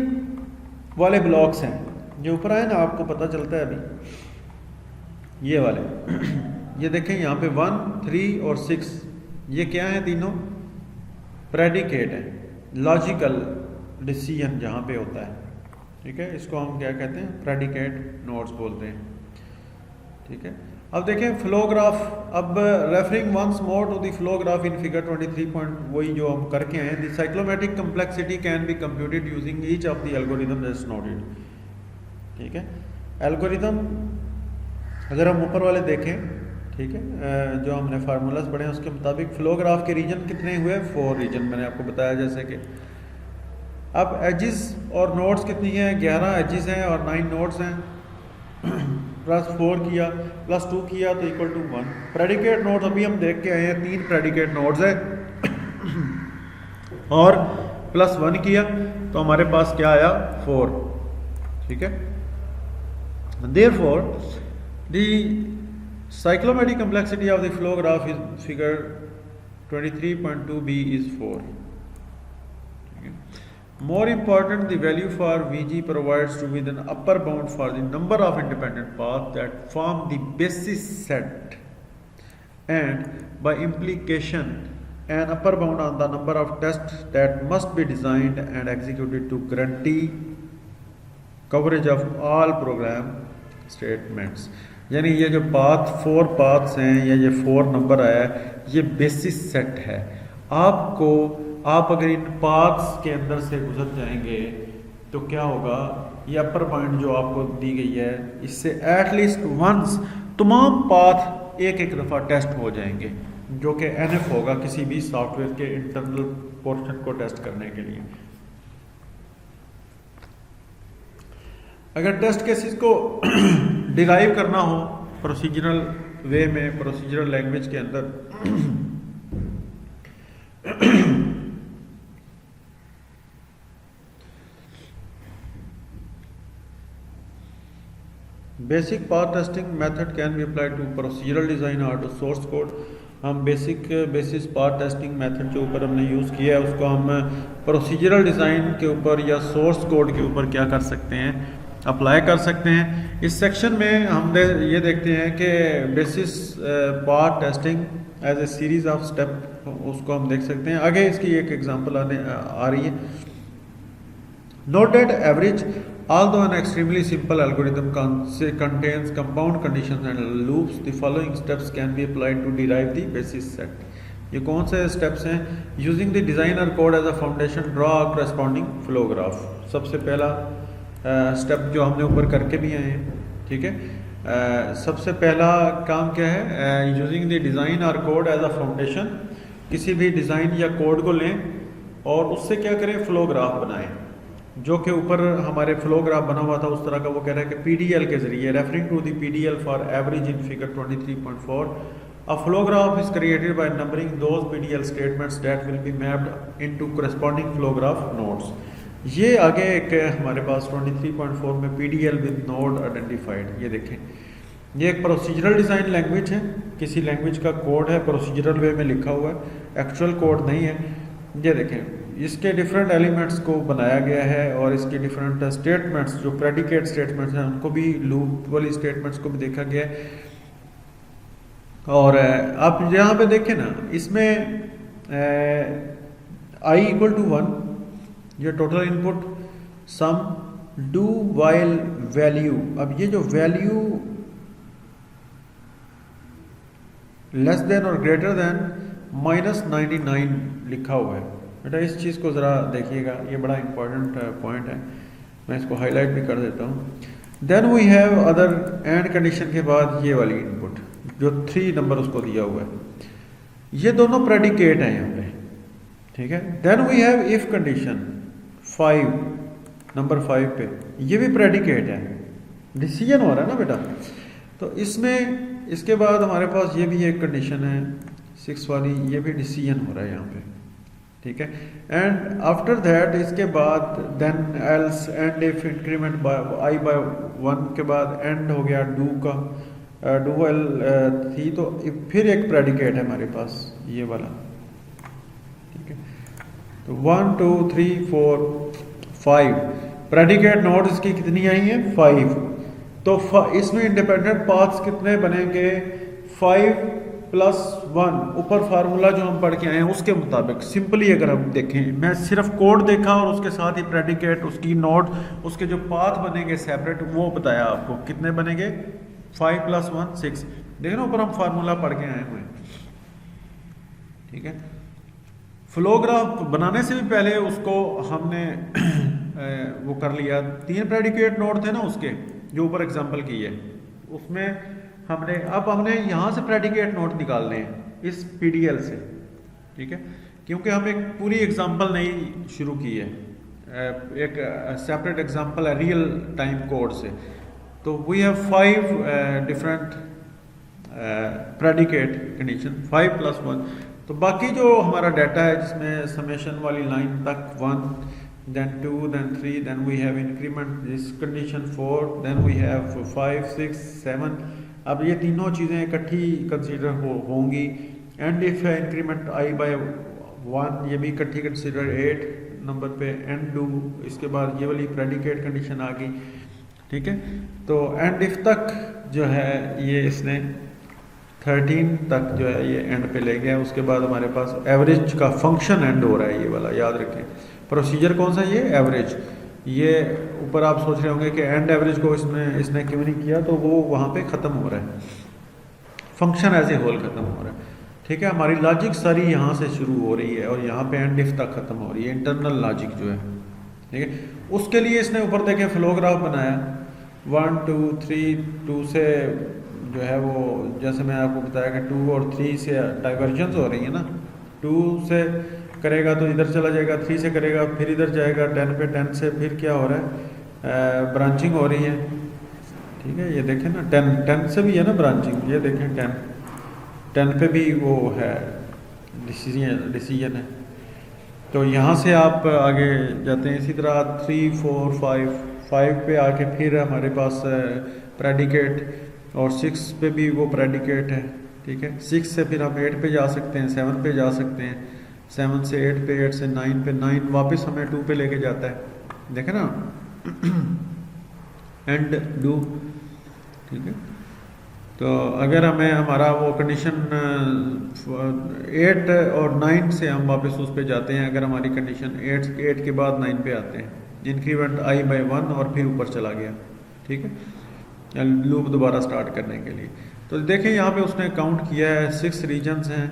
वाले ब्लॉक्स हैं, जो ऊपर आए ना आपको पता चलता है अभी ये वाले ये देखें यहाँ पे 1, 3 और 6 ये क्या है? तीनों प्रेडिकेट है, लॉजिकल डिसीजन जहां पे होता है। ठीक है, इसको हम क्या कहते हैं? प्रेडिकेट नोड्स बोलते हैं। ठीक है, अब देखें फ्लो ग्राफ। अब referring once more to the flow graph in figure 23 point, वही जो हम करके आए हैं। The cyclomatic complexity can be computed using each of the algorithm just noted. ठीक है, एल्गोरिथम अगर हम ऊपर वाले देखें, ठीक है, जो हमने फार्मूलाज पढ़े हैं उसके मुताबिक फ्लो ग्राफ के रीजन कितने हुए? 4 रीजन मैंने आपको बताया जैसे कि। अब एजिस और नोड्स कितनी हैं? 11 एजिस हैं और 9 नोड्स हैं। प्लस 4 किया प्लस 2 किया तो इक्वल टू 1। प्रेडिकेट नोड्स अभी हम देख के आए हैं, 3 प्रेडिकेट नोड्स है और प्लस 1 किया तो हमारे पास क्या आया? 4। ठीक है, therefore the cyclomatic complexity of the flow graph is figure 23.2b is 4। More important, the value for Vg provides to with an upper bound for the number of independent paths that form the basis set, and by implication, an upper bound on the number of tests that must be designed and executed to guarantee coverage of all program statements। यानी ये जो path 4 paths हैं या ये 4 number आया है, ये basis set है। आपको आप अगर इन पाथ्स के अंदर से गुजर जाएंगे तो क्या होगा? ये अपर पॉइंट जो आपको दी गई है इससे एटलीस्ट वंस तमाम पाथ एक दफ़ा टेस्ट हो जाएंगे, जो कि NF होगा किसी भी सॉफ्टवेयर के इंटरनल पोर्शन को टेस्ट करने के लिए। अगर टेस्ट केसेस को डिराइव करना हो प्रोसीजरल वे में, प्रोसीजरल लैंग्वेज के अंदर basic path testing method can be applied to procedural design और टू सोर्स कोड। हम बेसिस पाथ टेस्टिंग मेथड जो ऊपर हमने यूज़ किया है उसको हम प्रोसीजरल डिज़ाइन के ऊपर या सोर्स कोड के ऊपर क्या कर सकते हैं? अप्लाई कर सकते हैं। इस सेक्शन में हम ये देखते हैं कि basis path testing as a series of step, उसको हम देख सकते हैं। आगे इसकी एक एग्जांपल आ रही है। Note that average although an extremely simple algorithm contains compound conditions and loops, the following steps can be applied to derive the basis set। ये कौन से स्टेप्स हैं? Using the designer code as a foundation, draw a corresponding flow graph. सबसे पहला step जो हमने ऊपर करके भी आए हैं। ठीक है, सबसे पहला काम क्या है? यूजिंग द डिज़ाइन और कोड एज अ फाउंडेशन, किसी भी डिज़ाइन या कोड को लें और उससे क्या करें? फ्लो ग्राफ बनाएं। जो कि ऊपर हमारे फ्लो ग्राफ बना हुआ था उस तरह का वो कह रहा है कि PDL के जरिए, referring to the PDL for average in figure 23.4, a flow graph is created by numbering those PDL statements that will be mapped into corresponding flow graph nodes. ये आगे एक हमारे पास 23.4 में PDL विद नोड आइडेंटिफाइड, ये देखें ये एक procedural design language है, किसी लैंग्वेज का कोड है, प्रोसीजरल वे में लिखा हुआ है, एक्चुअल कोड नहीं है। ये देखें इसके डिफरेंट एलिमेंट्स को बनाया गया है और इसके डिफरेंट स्टेटमेंट्स जो प्रेडिकेट स्टेटमेंट्स हैं उनको भी, लूप वाली स्टेटमेंट्स को भी देखा गया है। और आप यहाँ पे देखें ना, इसमें I = 1 ये total input, sum, do while value. अब ये जो वैल्यू लेस देन और ग्रेटर देन -99 लिखा हुआ है, बेटा इस चीज़ को ज़रा देखिएगा, ये बड़ा इंपॉर्टेंट पॉइंट है, मैं इसको हाईलाइट भी कर देता हूँ। Then we have other, end condition के बाद ये वाली इनपुट जो 3 नंबर उसको दिया हुआ है, ये दोनों प्रेडिकेट हैं यहाँ पे, ठीक है। Then we have if condition 5, number 5 पे, ये भी प्रेडिकेट है, डिसीजन हो रहा है ना बेटा। तो इसमें इसके बाद हमारे पास ये भी एक कंडीशन है 6 वाली, ये भी डिसीजन हो रहा है यहाँ पे, ठीक है। एंड आफ्टर दैट इसके बाद then else, end if increment I by 1 के बाद एंड हो गया डू का, डू वाइल थी, तो फिर एक प्रेडिकेट है हमारे पास ये वाला, ठीक है। तो 1 2 3 4 5 प्रेडिकेट नोड्स की कितनी आई हैं? 5। तो इसमें इंडिपेंडेंट पाथ्स कितने बनेंगे? 5 + 1, ऊपर फार्मूला जो हम पढ़ के आए हैं उसके मुताबिक सिंपली अगर हम देखें, मैं सिर्फ कोड देखा और उसके साथ ही प्रेडिकेट, उसकी नोड, उसके जो पाथ बनेंगे सेपरेट वो बताया आपको, कितने बनेंगे? 5 + 1 6। देखें ना ऊपर हम फार्मूला पढ़ के आए हुए हैं, ठीक है। फ्लो ग्राफ बनाने से भी पहले उसको हमने वो कर लिया, 3 प्रेडिकेट नोड थे ना उसके, जो ऊपर एग्जांपल की है उसमें हमने यहाँ से प्रेडिकेट नोड निकालने हैं इस PDL से, ठीक है, क्योंकि हम एक पूरी एग्जांपल नहीं शुरू की है, एक सेपरेट एग्जांपल है रियल टाइम कोड से। तो we have 5 different predicate condition, 5 + 1। तो बाकी जो हमारा डाटा है जिसमें समेशन वाली लाइन तक 1, then 2, then 3, then we have increment this condition 4, then we have 5 6 7। अब ये तीनों चीज़ें इकट्ठी कंसीडर होंगी, and if increment I by 1 ये भी इकट्ठी कंसीडर 8 नंबर पे, एंड डू, इसके बाद ये वाली प्रेडिकेट कंडीशन आ गई, ठीक है। तो एंड इफ तक जो है ये इसने 13 तक जो है ये एंड पे ले गया। उसके बाद हमारे पास एवरेज का फंक्शन एंड हो रहा है, ये वाला याद रखें। प्रोसीजर कौन सा? ये एवरेज। ये ऊपर आप सोच रहे होंगे कि एंड एवरेज को इसने क्यों नहीं किया, तो वो वहाँ पे ख़त्म हो रहा है, फंक्शन एज ए होल ख़त्म हो रहा है, ठीक है। हमारी लॉजिक सारी यहाँ से शुरू हो रही है और यहाँ पे एंड इफ तक ख़त्म हो रही है, इंटरनल लॉजिक जो है, ठीक है। उसके लिए इसने ऊपर देखें फ्लोग्राफ बनाया 1 2 3, 2 से जो है वो, जैसे मैं आपको बताया कि 2 और 3 से डाइवर्जेंस हो रही है ना, 2 से करेगा तो इधर चला जाएगा, 3 से करेगा फिर इधर जाएगा, 10 पे 10 से फिर क्या हो रहा है, ब्रांचिंग हो रही है, ठीक है। ये देखें ना 10 से भी है ना ब्रांचिंग, ये देखें 10 पे भी वो है डिसीजन है। तो यहाँ से आप आगे जाते हैं, इसी तरह 3 4 5 पे आके फिर हमारे पास प्रेडिकेट, और 6 पे भी वो प्रेडिकेट है, ठीक है। 6 से फिर हम 8 पे जा सकते हैं, 7 पे जा सकते हैं, 7 से 8 पे, 8 से 9 पे, 9 वापस हमें 2 पे लेके जाता है, देखें ना एंड डू, ठीक है। तो अगर हमें हमारा वो कंडीशन 8 और 9 से हम वापस उस पे जाते हैं, अगर हमारी कंडीशन 8 के बाद 9 पे आते हैं, इंक्रीमेंट I by 1 और फिर ऊपर चला गया, ठीक है, लूप दोबारा स्टार्ट करने के लिए। तो देखें यहाँ पे उसने काउंट किया है 6 रीजन्स हैं,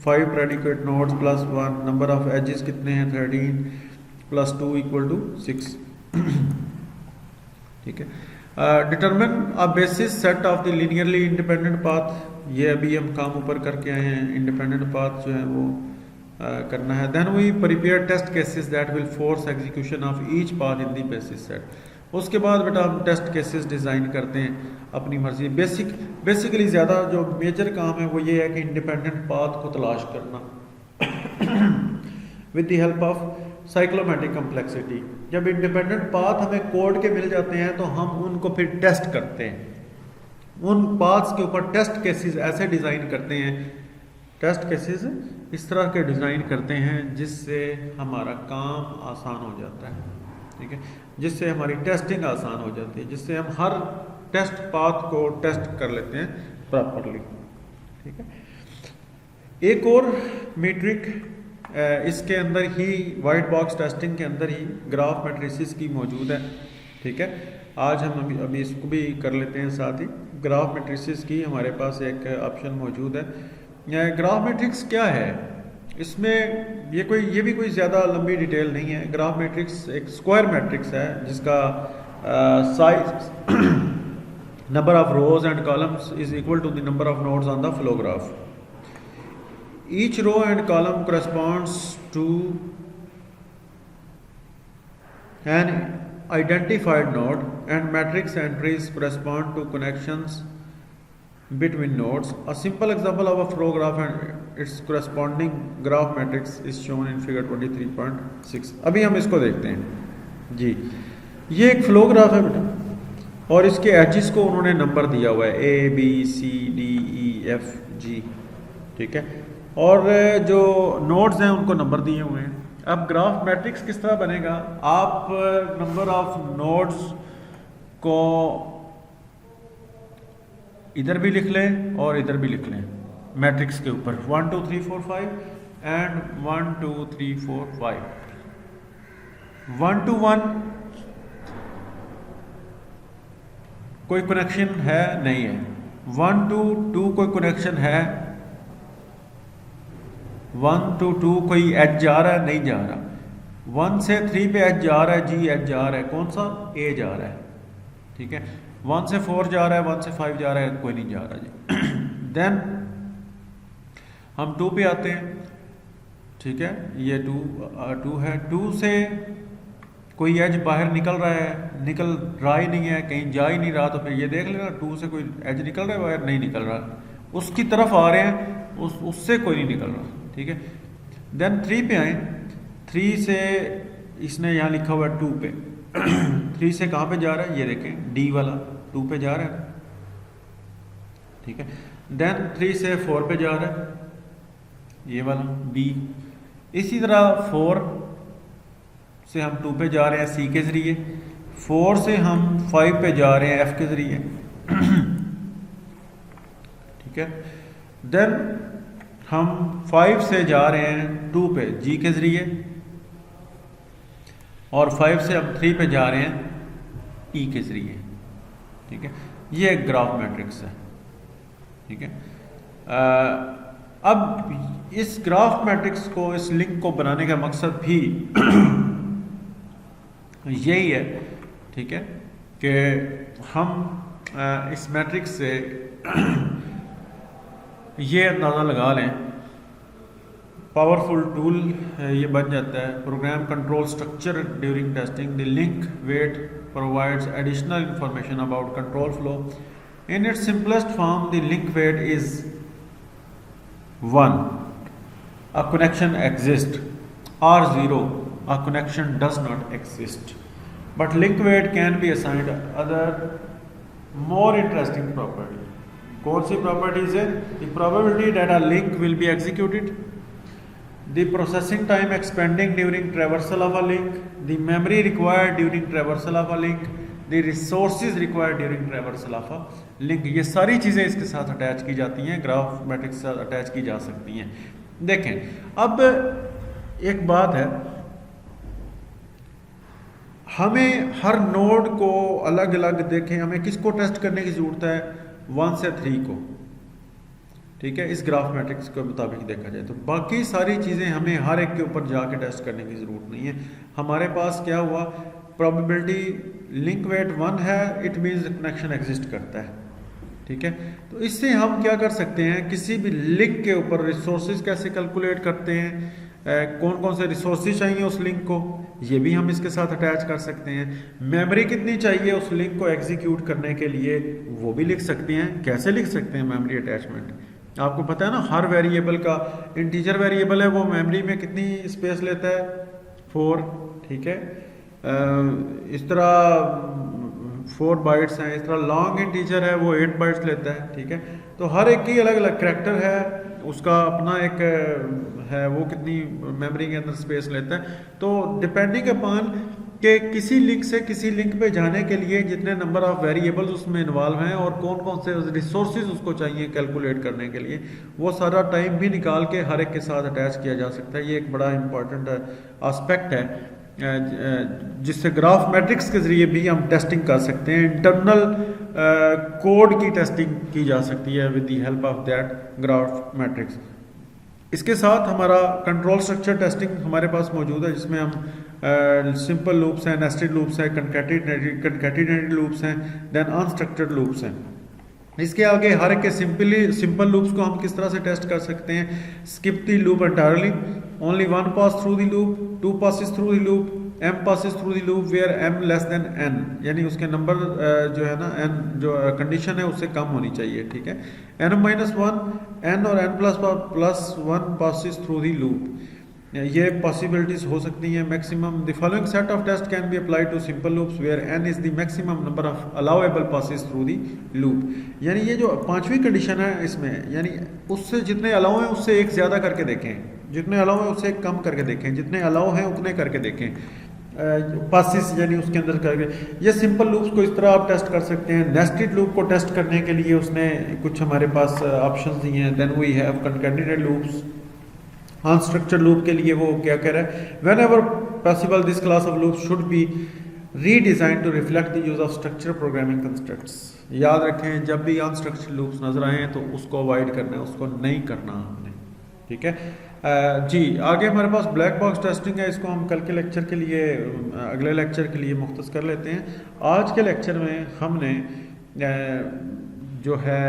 5 predicate nodes plus 1, number of edges कितने हैं 13 + 2 = 6, ठीक है। Determine a basis set of the linearly independent path, ये अभी हम काम ऊपर करके आए हैं, इंडिपेंडेंट पाथ जो है वो करना है। Then we prepare test cases that will force execution of each path in the basis set. उसके बाद बेटा हम टेस्ट केसेस डिज़ाइन करते हैं अपनी मर्जी। बेसिकली ज़्यादा जो मेजर काम है वो ये है कि इंडिपेंडेंट पाथ को तलाश करना with the help of cyclomatic complexity. जब इंडिपेंडेंट पाथ हमें कोड के मिल जाते हैं तो हम उनको फिर टेस्ट करते हैं, उन पाथ्स के ऊपर टेस्ट केसेस ऐसे डिज़ाइन करते हैं, टेस्ट केसेस इस तरह के डिज़ाइन करते हैं जिससे हमारा काम आसान हो जाता है, ठीक है, जिससे हमारी टेस्टिंग आसान हो जाती है, जिससे हम हर टेस्ट पाथ को टेस्ट कर लेते हैं प्रॉपरली, ठीक है। एक और मीट्रिक इसके अंदर ही वाइट बॉक्स टेस्टिंग के अंदर ही ग्राफ मैट्रिसेस की मौजूद है, ठीक है। आज हम अभी इसको भी कर लेते हैं साथ ही। ग्राफ मैट्रिसेस की हमारे पास एक ऑप्शन मौजूद है। ग्राफ मैट्रिक्स क्या है, इसमें ये भी कोई ज़्यादा लंबी डिटेल नहीं है। ग्राफ मैट्रिक्स एक स्क्वायर मैट्रिक्स है जिसका size number of rows and columns is equal to the number of nodes on the flow graph. Each row and column corresponds to an identified node and matrix entries correspond to connections between nodes. A simple example of a flow graph and its corresponding graph matrix is shown in figure 23.6। अभी हम इसको देखते हैं जी। ये एक flow graph है बेटा और इसके एजेस को उन्होंने नंबर दिया हुआ है ABCDEFG, ठीक है, और जो नोड्स हैं उनको नंबर दिए हुए हैं। अब ग्राफ मैट्रिक्स किस तरह बनेगा, आप नंबर ऑफ नोड्स को इधर भी लिख लें और इधर भी लिख लें मैट्रिक्स के ऊपर 1 2 3 4 5 एंड 1 2 3 4 5। 1 to 1 कोई कनेक्शन है नहीं है, 1 to 2 कोई कनेक्शन है, 1 to 2 कोई एज जा रहा है नहीं जा रहा, 1 से 3 पे एज जा रहा है, जी एज जा रहा है, कौन सा ए जा रहा है, ठीक है। 1 से 4 जा रहा है, 1 से 5 जा रहा है, कोई नहीं जा रहा जी। देन हम 2 पे आते हैं, ठीक है, ये 2 है, 2 से कोई एज बाहर निकल रहा है, निकल रहा ही नहीं है, कहीं जा ही नहीं रहा, तो फिर ये देख लेना 2 से कोई एज निकल रहा है बाहर, नहीं निकल रहा, उसकी तरफ आ रहे हैं, उससे कोई नहीं निकल रहा, ठीक है। देन 3 पे आए, 3 से इसने यहाँ लिखा हुआ है 2 पे 3 से कहाँ पे जा रहा है, ये देखें डी वाला 2 पे जा रहा है, ठीक है। देन 3 से 4 पे जा रहा है, ये वाला बी। इसी तरह 4 से हम 2 पे जा रहे हैं सी के ज़रिए, 4 से हम 5 पे जा रहे हैं एफ के ज़रिए, ठीक है। देन हम 5 से जा रहे हैं 2 पे जी के ज़रिए, और 5 से हम 3 पे जा रहे हैं ई के ज़रिए, ठीक है। ये एक ग्राफ मैट्रिक्स है, ठीक है। अब इस ग्राफ मैट्रिक्स को, इस लिंक को बनाने का मकसद भी यही है, ठीक है, कि हम इस मैट्रिक्स से ये अंदाज़ा लगा लें, पावरफुल टूल ये बन जाता है। Program control structure during testing, the link weight provides additional information about control flow. In its simplest form the link weight is 1, a connection exists, or 0, a connection does not exist. But link weight can be assigned other more interesting property. कौन सी properties है? The probability that a link will be executed, the processing time expanding during traversal of a link, the memory required during traversal of a link, the resources required during traversal of a link। ये सारी चीज़ें इसके साथ attach की जाती हैं, graph matrix के साथ अटैच की जा सकती हैं। देखें अब एक बात है, हमें हर नोड को अलग अलग देखें, हमें किसको टेस्ट करने की ज़रूरत है? 1 से 3 को, ठीक है, इस ग्राफ मैट्रिक्स के मुताबिक देखा जाए तो। बाकी सारी चीज़ें हमें हर एक के ऊपर जाके टेस्ट करने की ज़रूरत नहीं है। हमारे पास क्या हुआ, प्रोबेबिलिटी लिंक वेट 1 है, इट मीन्स कनेक्शन एग्जिस्ट करता है, ठीक है। तो इससे हम क्या कर सकते हैं, किसी भी लिंक के ऊपर रिसोर्सेज कैसे कैलकुलेट करते हैं, कौन कौन से रिसोर्सेज चाहिए उस लिंक को, ये भी हम इसके साथ अटैच कर सकते हैं। मेमोरी कितनी चाहिए उस लिंक को एग्जीक्यूट करने के लिए, वो भी लिख सकते हैं। कैसे लिख सकते हैं मेमोरी अटैचमेंट? आपको पता है ना, हर वेरिएबल का इंटीजर वेरिएबल है, वो मेमोरी में कितनी स्पेस लेता है? 4, ठीक है। इस तरह 4 बाइट्स हैं, इस तरह लॉन्ग इंटीजर है वो 8 बाइट्स लेता है, ठीक है। तो हर एक की अलग अलग करैक्टर है, उसका अपना एक है वो कितनी मेमोरी के अंदर स्पेस लेता है। तो डिपेंडिंग अपॉन कि किसी लिंक से किसी लिंक पे जाने के लिए जितने नंबर ऑफ वेरिएबल्स उसमें इन्वॉल्व हैं और कौन कौन से रिसोर्सेज उसको चाहिए कैलकुलेट करने के लिए, वो सारा टाइम भी निकाल के हर एक के साथ अटैच किया जा सकता है। ये एक बड़ा इंपॉर्टेंट एस्पेक्ट है जिससे ग्राफ मैट्रिक्स के ज़रिए भी हम टेस्टिंग कर सकते हैं। इंटरनल कोड की टेस्टिंग की जा सकती है with the help of that graph matrix. इसके साथ हमारा कंट्रोल स्ट्रक्चर टेस्टिंग हमारे पास मौजूद है, जिसमें हम सिंपल लूप्स हैं, नेस्टेड लूप्स हैं, कंकैटिनेटेड लूप्स हैं, देन अनस्ट्रक्चर्ड लूप्स हैं। इसके आगे हर एक के सिंपल लूप्स को हम किस तरह से टेस्ट कर सकते हैं। Skip the loop entirely, only one pass through the loop, 2 passes through the loop, m passes through the loop where m less than n, यानी उसके नंबर जो है ना n जो कंडीशन है उससे कम होनी चाहिए, ठीक है। n-1 n और n+1 passes through the loop, ये पॉसिबिलिटीज हो सकती हैं maximum. The following set of test can be applied to simple loops where n is the maximum number of allowable passes through the loop. यानी ये जो पांचवी condition है इसमें, यानी उससे जितने अलाउ हैं उससे एक ज़्यादा करके देखें, जितने अलाउ हैं उससे एक कम करके देखें, जितने अलाउ हैं उतने करके देखें पासिस यानी उसके अंदर करके। ये सिंपल लूप्स को इस तरह आप टेस्ट कर सकते हैं। नेस्टेड लूप को टेस्ट करने के लिए उसने कुछ हमारे पास ऑप्शंस दिए हैं। Then we have concatenated loops. Unstructured loop के लिए वो क्या कह रहा है, whenever possible this class of loop should be redesign to reflect the use of structure programming constructs. याद रखें जब भी अनस्ट्रक्चर्ड लूप्स नजर आए तो उसको अवॉइड करना है, उसको नहीं करना हमने, ठीक है। जी आगे हमारे पास ब्लैक बॉक्स टेस्टिंग है, इसको हम कल के लेक्चर के लिए अगले लेक्चर के लिए मुख्तस कर लेते हैं। आज के लेक्चर में हमने जो है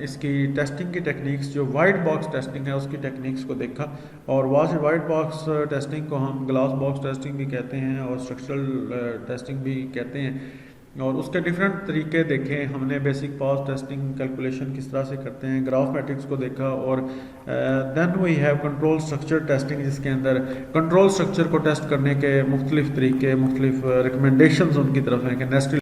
इसकी टेस्टिंग की टेक्निक्स, जो वाइट बॉक्स टेस्टिंग है उसकी टेक्निक्स को देखा। और वाइट बॉक्स टेस्टिंग को हम ग्लास बॉक्स टेस्टिंग भी कहते हैं और स्ट्रक्चरल टेस्टिंग भी कहते हैं, और उसके डिफरेंट तरीके देखे हमने। बेसिक पास टेस्टिंग कैलकुलेशन किस तरह से करते हैं, ग्राफ मैट्रिक्स को देखा, और then we have control structure testing, जिसके अंदर कंट्रोल स्ट्रक्चर को टेस्ट करने के मुख्तलिफ तरीके, मुख्तलिफ रिकमेंडेशंस उनकी तरफ हैं कि नेस्टेड